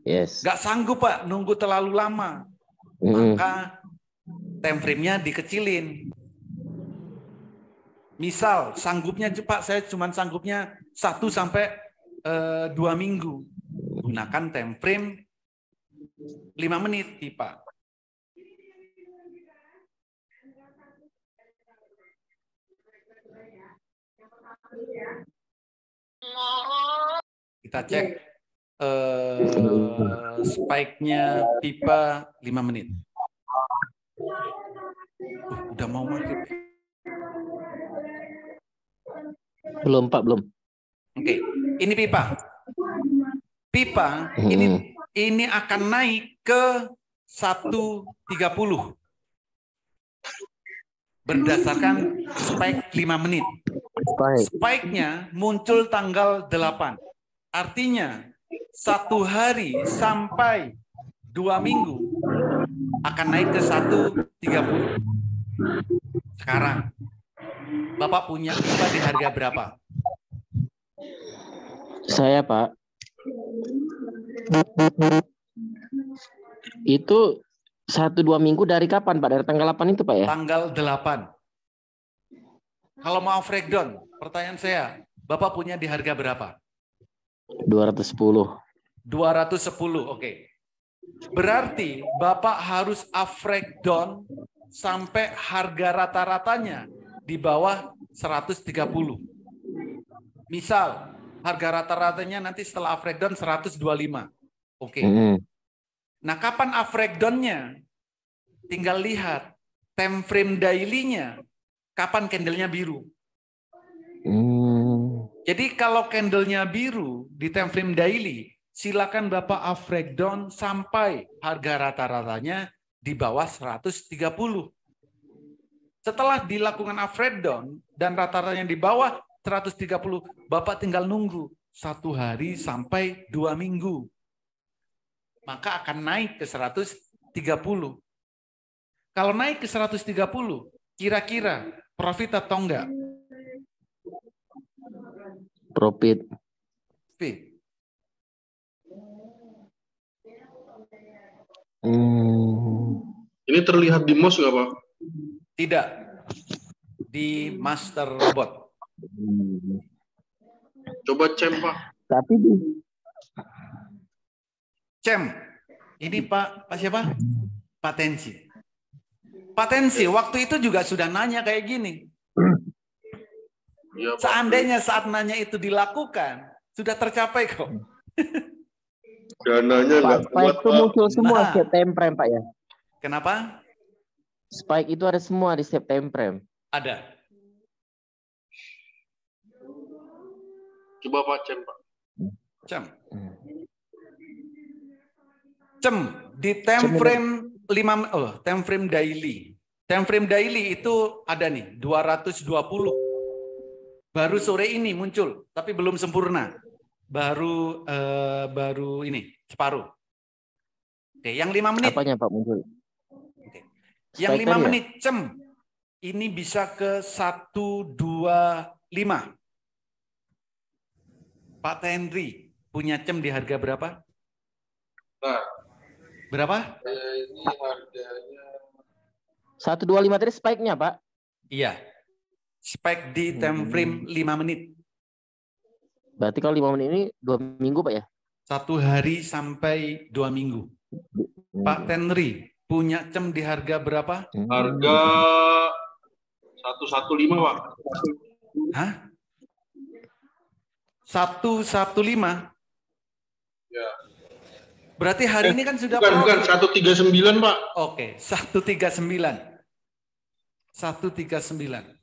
Yes. Nggak sanggup, Pak, nunggu terlalu lama. Maka time frame-nya dikecilin. Misal, sanggupnya, Pak, saya cuma sanggupnya 1 sampai 2 minggu. Gunakan time frame 5 menit, Pak. Kita cek spike-nya pipa 5 menit. Udah mau maghrib. Belum, Pak, belum. Oke, ini pipa. Pipa ini akan naik ke 130 berdasarkan spike 5 menit. Spike-nya muncul tanggal 8. Artinya 1 hari sampai 2 minggu akan naik ke 130. Sekarang Bapak punya pipa di harga berapa? Saya, Pak, itu 1-2 minggu dari kapan, Pak? Dari tanggal 8 itu, Pak, ya? Tanggal 8. Kalau mau breakdown, pertanyaan saya, Bapak punya di harga berapa? 210. 210, oke. Berarti Bapak harus breakdown sampai harga rata-ratanya di bawah 130. Misal, harga rata-ratanya nanti setelah breakdown 125. Oke. Nah, kapan breakdown-nya? Tinggal lihat time frame daily-nya. Kapan candle-nya biru? Jadi kalau candle-nya biru di time frame daily, silakan Bapak breakdown sampai harga rata-ratanya di bawah 130. Setelah dilakukan breakdown dan rata-ratanya di bawah 130, Bapak tinggal nunggu 1 hari sampai 2 minggu. Maka akan naik ke 130. Kalau naik ke 130, kira-kira profit atau enggak? Profit. Ini terlihat di MOS nggak, Pak? Tidak. Di master robot. Coba cem, Pak. Tapi cem. Ini Pak siapa? Patensi. Patensi waktu itu juga sudah nanya kayak gini. Ya, seandainya saat nanya itu dilakukan, sudah tercapai kok. Dananya nggak kuat, Spike itu muncul semua setiap time frame, Pak, ya? Kenapa? Spike itu ada semua di setiap time frame. Ada. Coba Pak Cem, Pak. Cem di time frame 5 time frame daily. Time frame daily itu ada nih 220. Baru sore ini muncul, tapi belum sempurna. Baru ini separuh. Oke, yang 5 menit. Apanya Pak muncul? Oke. Yang 5 menit, Cem. Ini bisa ke 125. Pak Henry punya Cem di harga berapa? Nah, berapa? Ini harganya 125 tadi spike-nya, Pak. Iya. Spike di time frame 5 menit. Berarti kalau 5 menit ini 2 minggu, Pak ya? 1 hari sampai 2 minggu. Pak Henry punya Cem di harga berapa? Harga 115, Pak. Hah? 115? Ya. Berarti hari ini kan sudah bukan 139, Pak. Oke, 139. 139.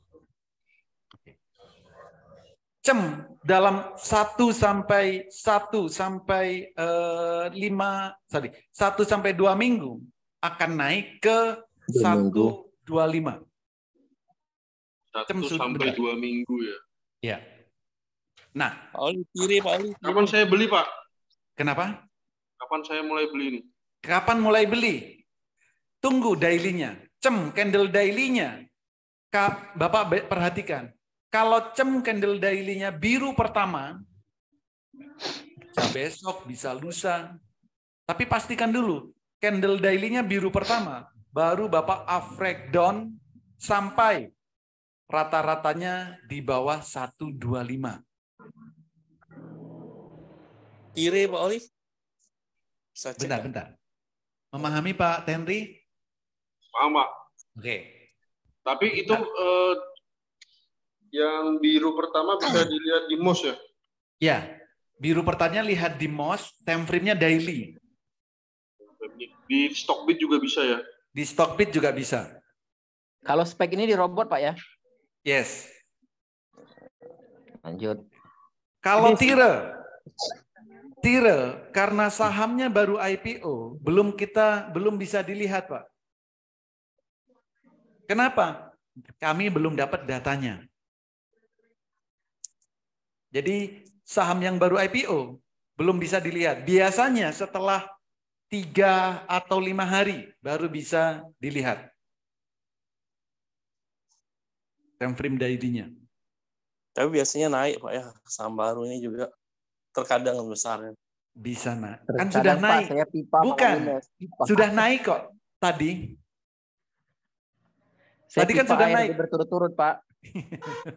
Cem dalam 1 sampai 2 minggu akan naik ke 125. 1 sampai 2 minggu ya. Iya. Nah, Pak Oli kiri, Pak Oli. Kapan saya beli, Pak? Kenapa? Kapan saya mulai beli ini? Kapan mulai beli? Tunggu daily-nya. Cem candle daily-nya. Bapak perhatikan. Kalau Cem candle daily-nya biru pertama, bisa besok, bisa lusa. Tapi pastikan dulu, candle daily-nya biru pertama. Baru Bapak average down sampai rata-ratanya di bawah 125. Kiri, Pak Oli. Bentar. Memahami Pak Henry? Paham, Pak. Oke. Tapi itu yang biru pertama bisa dilihat di MOS ya? Ya, biru pertama lihat di MOS, time frame-nya daily. Di Stockbit juga bisa ya? Di Stockbit juga bisa. Kalau spek ini di robot, Pak ya? Yes. Lanjut. Kalau Tire karena sahamnya baru IPO, belum bisa dilihat, Pak. Kenapa? Kami belum dapat datanya. Jadi saham yang baru IPO belum bisa dilihat. Biasanya setelah 3 atau 5 hari baru bisa dilihat. Time frame daily-nya. Tapi biasanya naik, Pak ya. Saham baru ini juga terkadang besar. Bisa naik. Kan sudah naik. Saya pipa, bukan. Sudah naik kok tadi. Saya tadi kan sudah naik. Berturut-turut, Pak.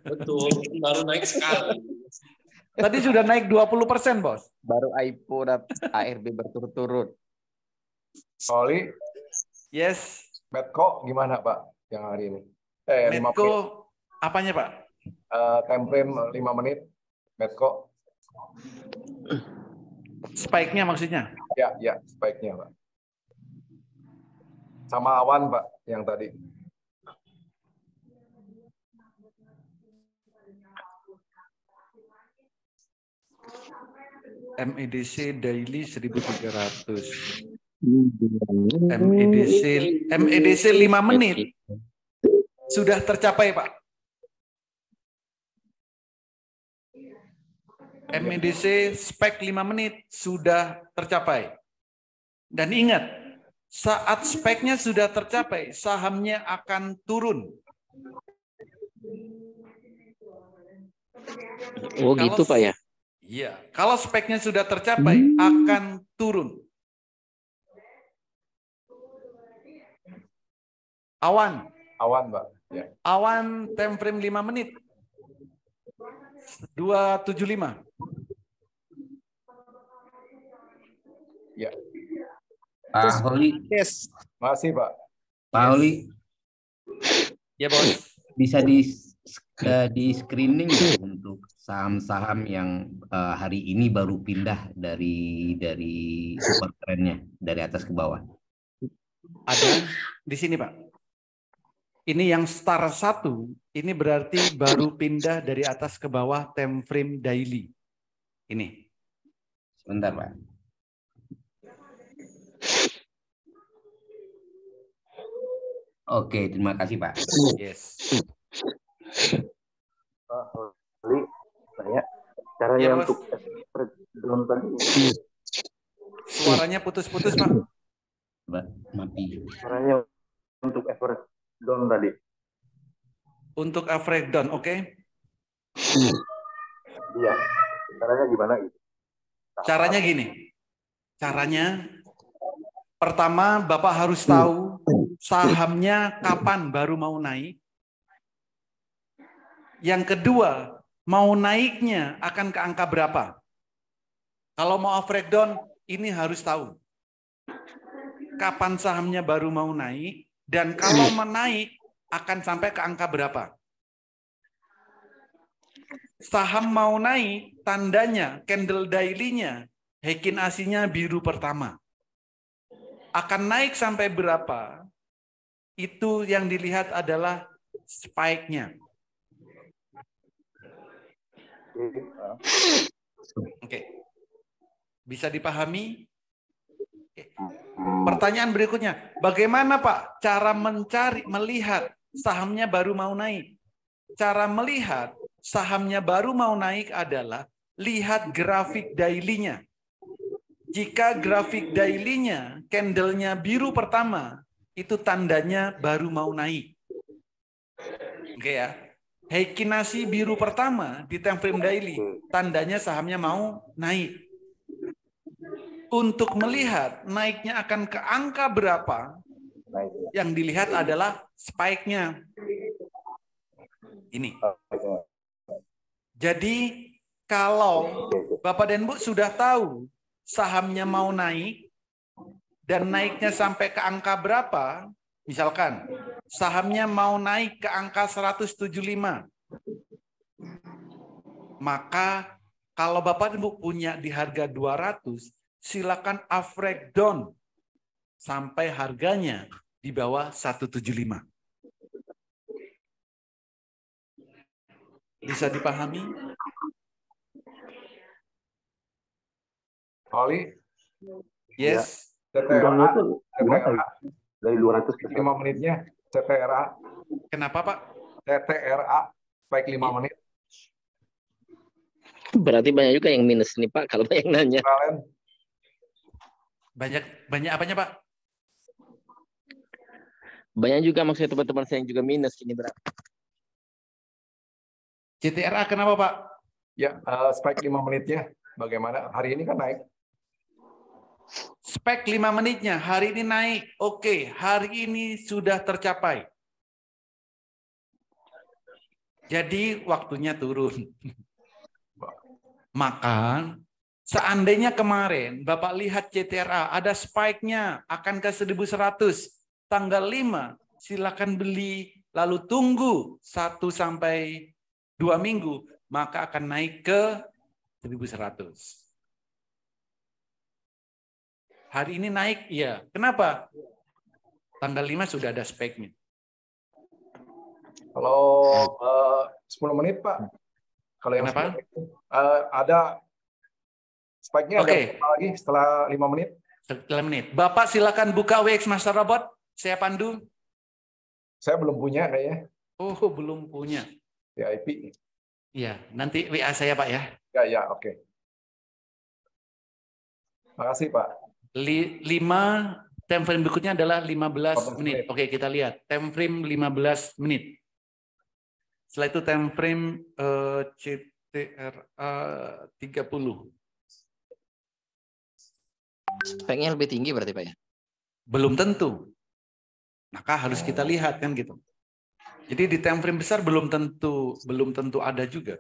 Betul. Baru naik sekali. Tadi sudah naik 20%, Bos. Baru IPO dapat ARB berturut-turut. Oli. Yes. Medco gimana, Pak, yang hari ini? Medco apanya, Pak? Time frame 5 menit. Medco. Spike-nya maksudnya? Ya, spike-nya, Pak. Sama awan, Pak, yang tadi. MEDC daily 1.300. MEDC 5 menit sudah tercapai, Pak. MEDC spek 5 menit sudah tercapai. Dan ingat, saat speknya sudah tercapai, sahamnya akan turun. Oh, gitu, Pak ya? Iya, kalau speknya sudah tercapai, akan turun. Awan, Pak. Ya. Awan time frame 5 menit. 275. Ya. Pak Oli. Yes. Masih, Pak. Pak Oli. Ya, Bos. Bisa di screening untuk saham-saham yang hari ini baru pindah dari super trendnya dari atas ke bawah. Ada di sini, Pak. Ini yang star 1, ini berarti baru pindah dari atas ke bawah time frame daily. Ini. Sebentar, Pak. Oke, terima kasih, Pak. Yes. Oli, saya caranya Ya, Bos. untuk down tadi. Suaranya putus-putus, Pak. Mati. Caranya untuk average down tadi. Untuk average down, oke? Iya. Caranya gimana gitu? Caranya gini. Caranya pertama Bapak harus tahu sahamnya kapan baru mau naik. Yang kedua, mau naiknya akan ke angka berapa. Kalau mau average down, ini harus tahu. Kapan sahamnya baru mau naik, dan kalau menaik akan sampai ke angka berapa. Saham mau naik, tandanya, candle daily-nya, Heikin Ashi-nya biru pertama. Akan naik sampai berapa, itu yang dilihat adalah spike-nya. Oke. Bisa dipahami? Oke. Pertanyaan berikutnya, bagaimana Pak cara melihat sahamnya baru mau naik? Cara melihat sahamnya baru mau naik adalah lihat grafik daily-nya. Jika grafik daily-nya, candle-nya biru pertama, itu tandanya baru mau naik. Oke ya. Heikin Ashi biru pertama di time frame daily, tandanya sahamnya mau naik. Untuk melihat naiknya akan ke angka berapa, yang dilihat adalah spike-nya. Ini. Jadi kalau Bapak dan Bu sudah tahu sahamnya mau naik dan naiknya sampai ke angka berapa, misalkan sahamnya mau naik ke angka 175, maka kalau Bapak dan Bu punya di harga 200, silakan average down sampai harganya di bawah 175. Bisa dipahami? Oli? Yes. CTRA, CTRA. Dari 200 ke 5 menitnya, CTRA. Kenapa, Pak? CTRA, spike 5 menit. Berarti banyak juga yang minus nih Pak, kalau yang nanya. Banyak apanya, Pak? Banyak juga maksudnya teman-teman saya yang juga minus ini berapa? CTRA kenapa, Pak? Ya, spike 5 menitnya. Bagaimana? Hari ini kan naik. Spek 5 menitnya, hari ini naik. Oke, hari ini sudah tercapai. Jadi waktunya turun. Maka seandainya kemarin Bapak lihat CTRA ada spike-nya akan ke 1100, tanggal 5 silakan beli, lalu tunggu 1 sampai 2 minggu, maka akan naik ke 1100. Hari ini naik, iya. Kenapa? Tanggal 5 sudah ada speknya. Kalau 10 menit, Pak. Kalau yang Kenapa? 10 menit, ada spike-nya ada berapa lagi setelah 5 menit? Setelah menit. Bapak silakan buka WX Master Robot. Saya pandu. Saya belum punya kayaknya. Oh, belum punya. VIP. Iya, nanti WA saya, Pak ya. Ya, oke. Makasih, Pak. 5 time frame berikutnya adalah 15 menit. Oke, kita lihat. Time frame 15 menit. Setelah itu time frame CTRA 30. Speknya lebih tinggi berarti Pak ya? Belum tentu. Maka harus kita lihat kan gitu. Jadi di time frame besar belum tentu ada juga.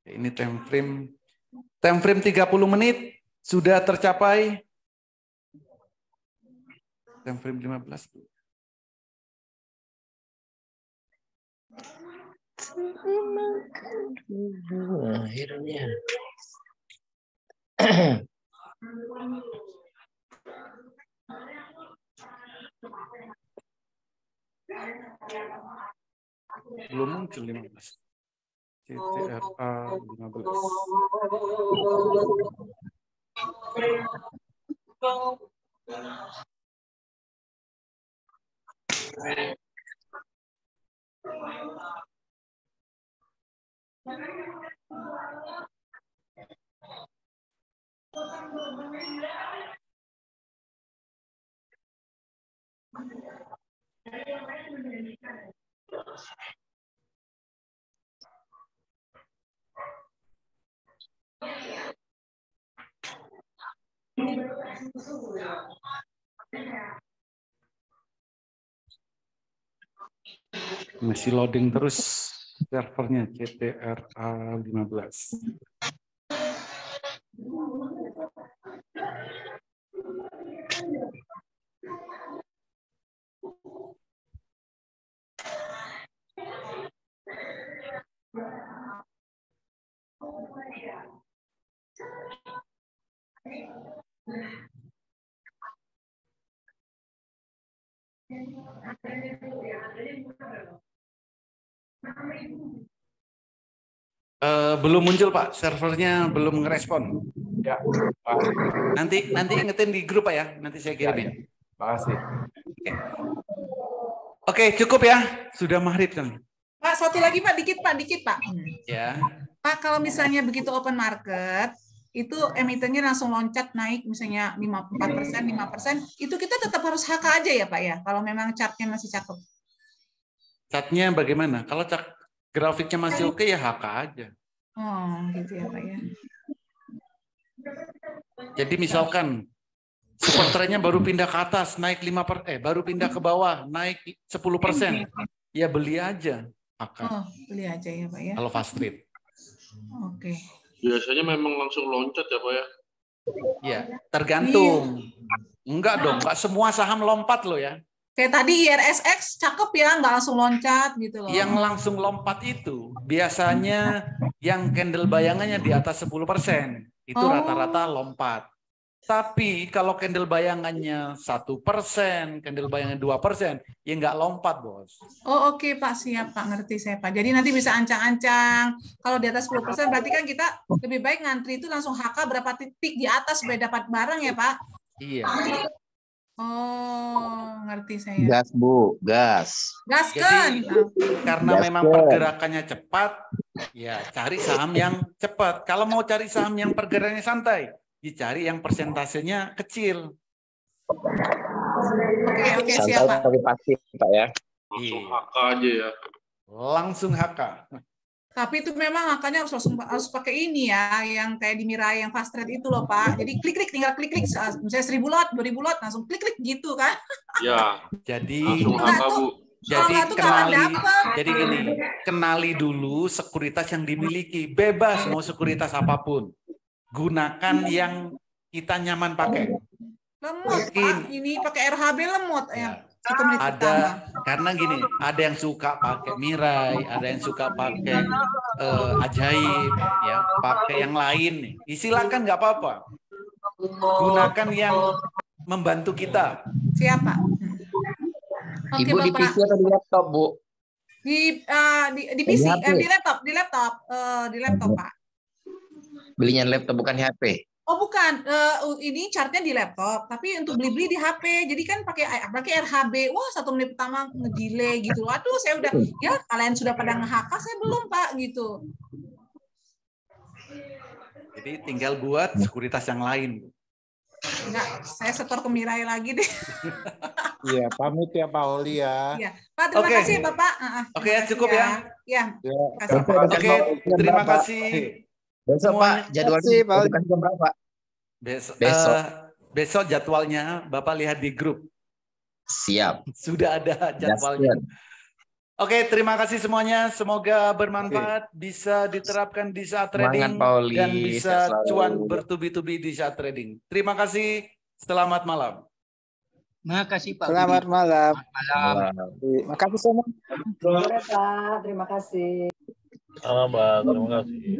Ini time frame 30 menit sudah tercapai. Time frame 15. Akhirnya. Belum muncul 15. CTRA 15. Masih loading terus servernya CTRA 15. Belum muncul Pak, servernya belum ngerespon. Ya, Pak. Nanti ingetin di grup Pak ya, nanti saya kirimin. Makasih. Oke, cukup ya, sudah maghrib kan. Pak, satu lagi Pak, dikit Pak. Ya. Pak, kalau misalnya begitu open market, itu emitennya langsung loncat naik misalnya 4%, 5%, itu kita tetap harus HK aja ya Pak ya, kalau memang chartnya masih cakep. Chartnya bagaimana? Kalau grafiknya masih oke ya HK aja. Oh, gitu ya Pak ya. Jadi misalkan super trendnya baru pindah ke atas naik 5%, baru pindah ke bawah naik 10%, ya beli aja HK. Oh, beli aja ya Pak ya. Kalau fast trade. Oke. Biasanya memang langsung loncat ya Pak ya? Ya, tergantung. Enggak dong, enggak semua saham lompat loh ya. Kayak tadi IRSX cakep ya, nggak langsung loncat gitu loh. Yang langsung lompat itu biasanya yang candle bayangannya di atas 10%. Itu rata-rata lompat. Tapi kalau candle bayangannya 1%, candle bayangan 2%, ya nggak lompat, Bos. Oh oke Pak, siap Pak, ngerti saya Pak. Jadi nanti bisa ancang-ancang. Kalau di atas 10% berarti kan kita lebih baik ngantri itu langsung HK berapa titik di atas supaya dapat barang ya Pak? Iya. Oh, ngerti saya. Gas, Bu, gas. Gas kan? Jadi, karena memang pergerakannya cepat, ya cari saham yang cepat. Kalau mau cari saham yang pergerakannya santai, dicari yang persentasenya kecil. Oke, siap Pak. Tapi pasti Pak ya. Langsung HK aja ya. Langsung HK. Tapi itu memang HK-nya harus pakai ini ya, yang kayak di Mirai yang fast trade itu loh Pak. Jadi klik-klik, tinggal klik-klik, misalnya 1.000 lot, 2.000 lot, langsung klik-klik gitu kan. Ya. Jadi langsung HK Bu. Jadi gini, kenali dulu sekuritas yang dimiliki. Bebas mau sekuritas apapun. Gunakan yang kita nyaman pakai. Lemot Pak, ini pakai RHB lemot ya. Karena gini, ada yang suka pakai Mirai, ada yang suka pakai Ajaib, ya, pakai yang lain. Silakan nggak apa-apa. Gunakan yang membantu kita. Siapa? Oke, Ibu Bapak. di PC atau di laptop, Bu? Di PC, di laptop Pak. Belinya laptop bukan HP. Oh bukan, ini chartnya di laptop, tapi untuk beli-beli di HP. Jadi kan pakai RHB. Wah, 1 menit pertama nge-delay gitu. Aduh, saya udah ya kalian sudah pada nge-HK, saya belum Pak gitu. Jadi tinggal buat sekuritas yang lain. Enggak, saya setor ke Mirai lagi deh. Iya, pamit ya Pak Oli ya. Iya. Pak, terima kasih Bapak. Oke, cukup ya. Ya. Oke, terima kasih. Besok Pak, jadwalnya bukan jam berapa? Besok jadwalnya Bapak lihat di grup. Siap. Sudah ada jadwalnya. Oke, terima kasih semuanya. Semoga bermanfaat, bisa diterapkan di saat trading dan bisa cuan bertubi-tubi di saat trading. Terima kasih. Selamat malam. Terima kasih Pak. Selamat malam. Terima kasih semua. Terima kasih. Selamat Pak, terima kasih.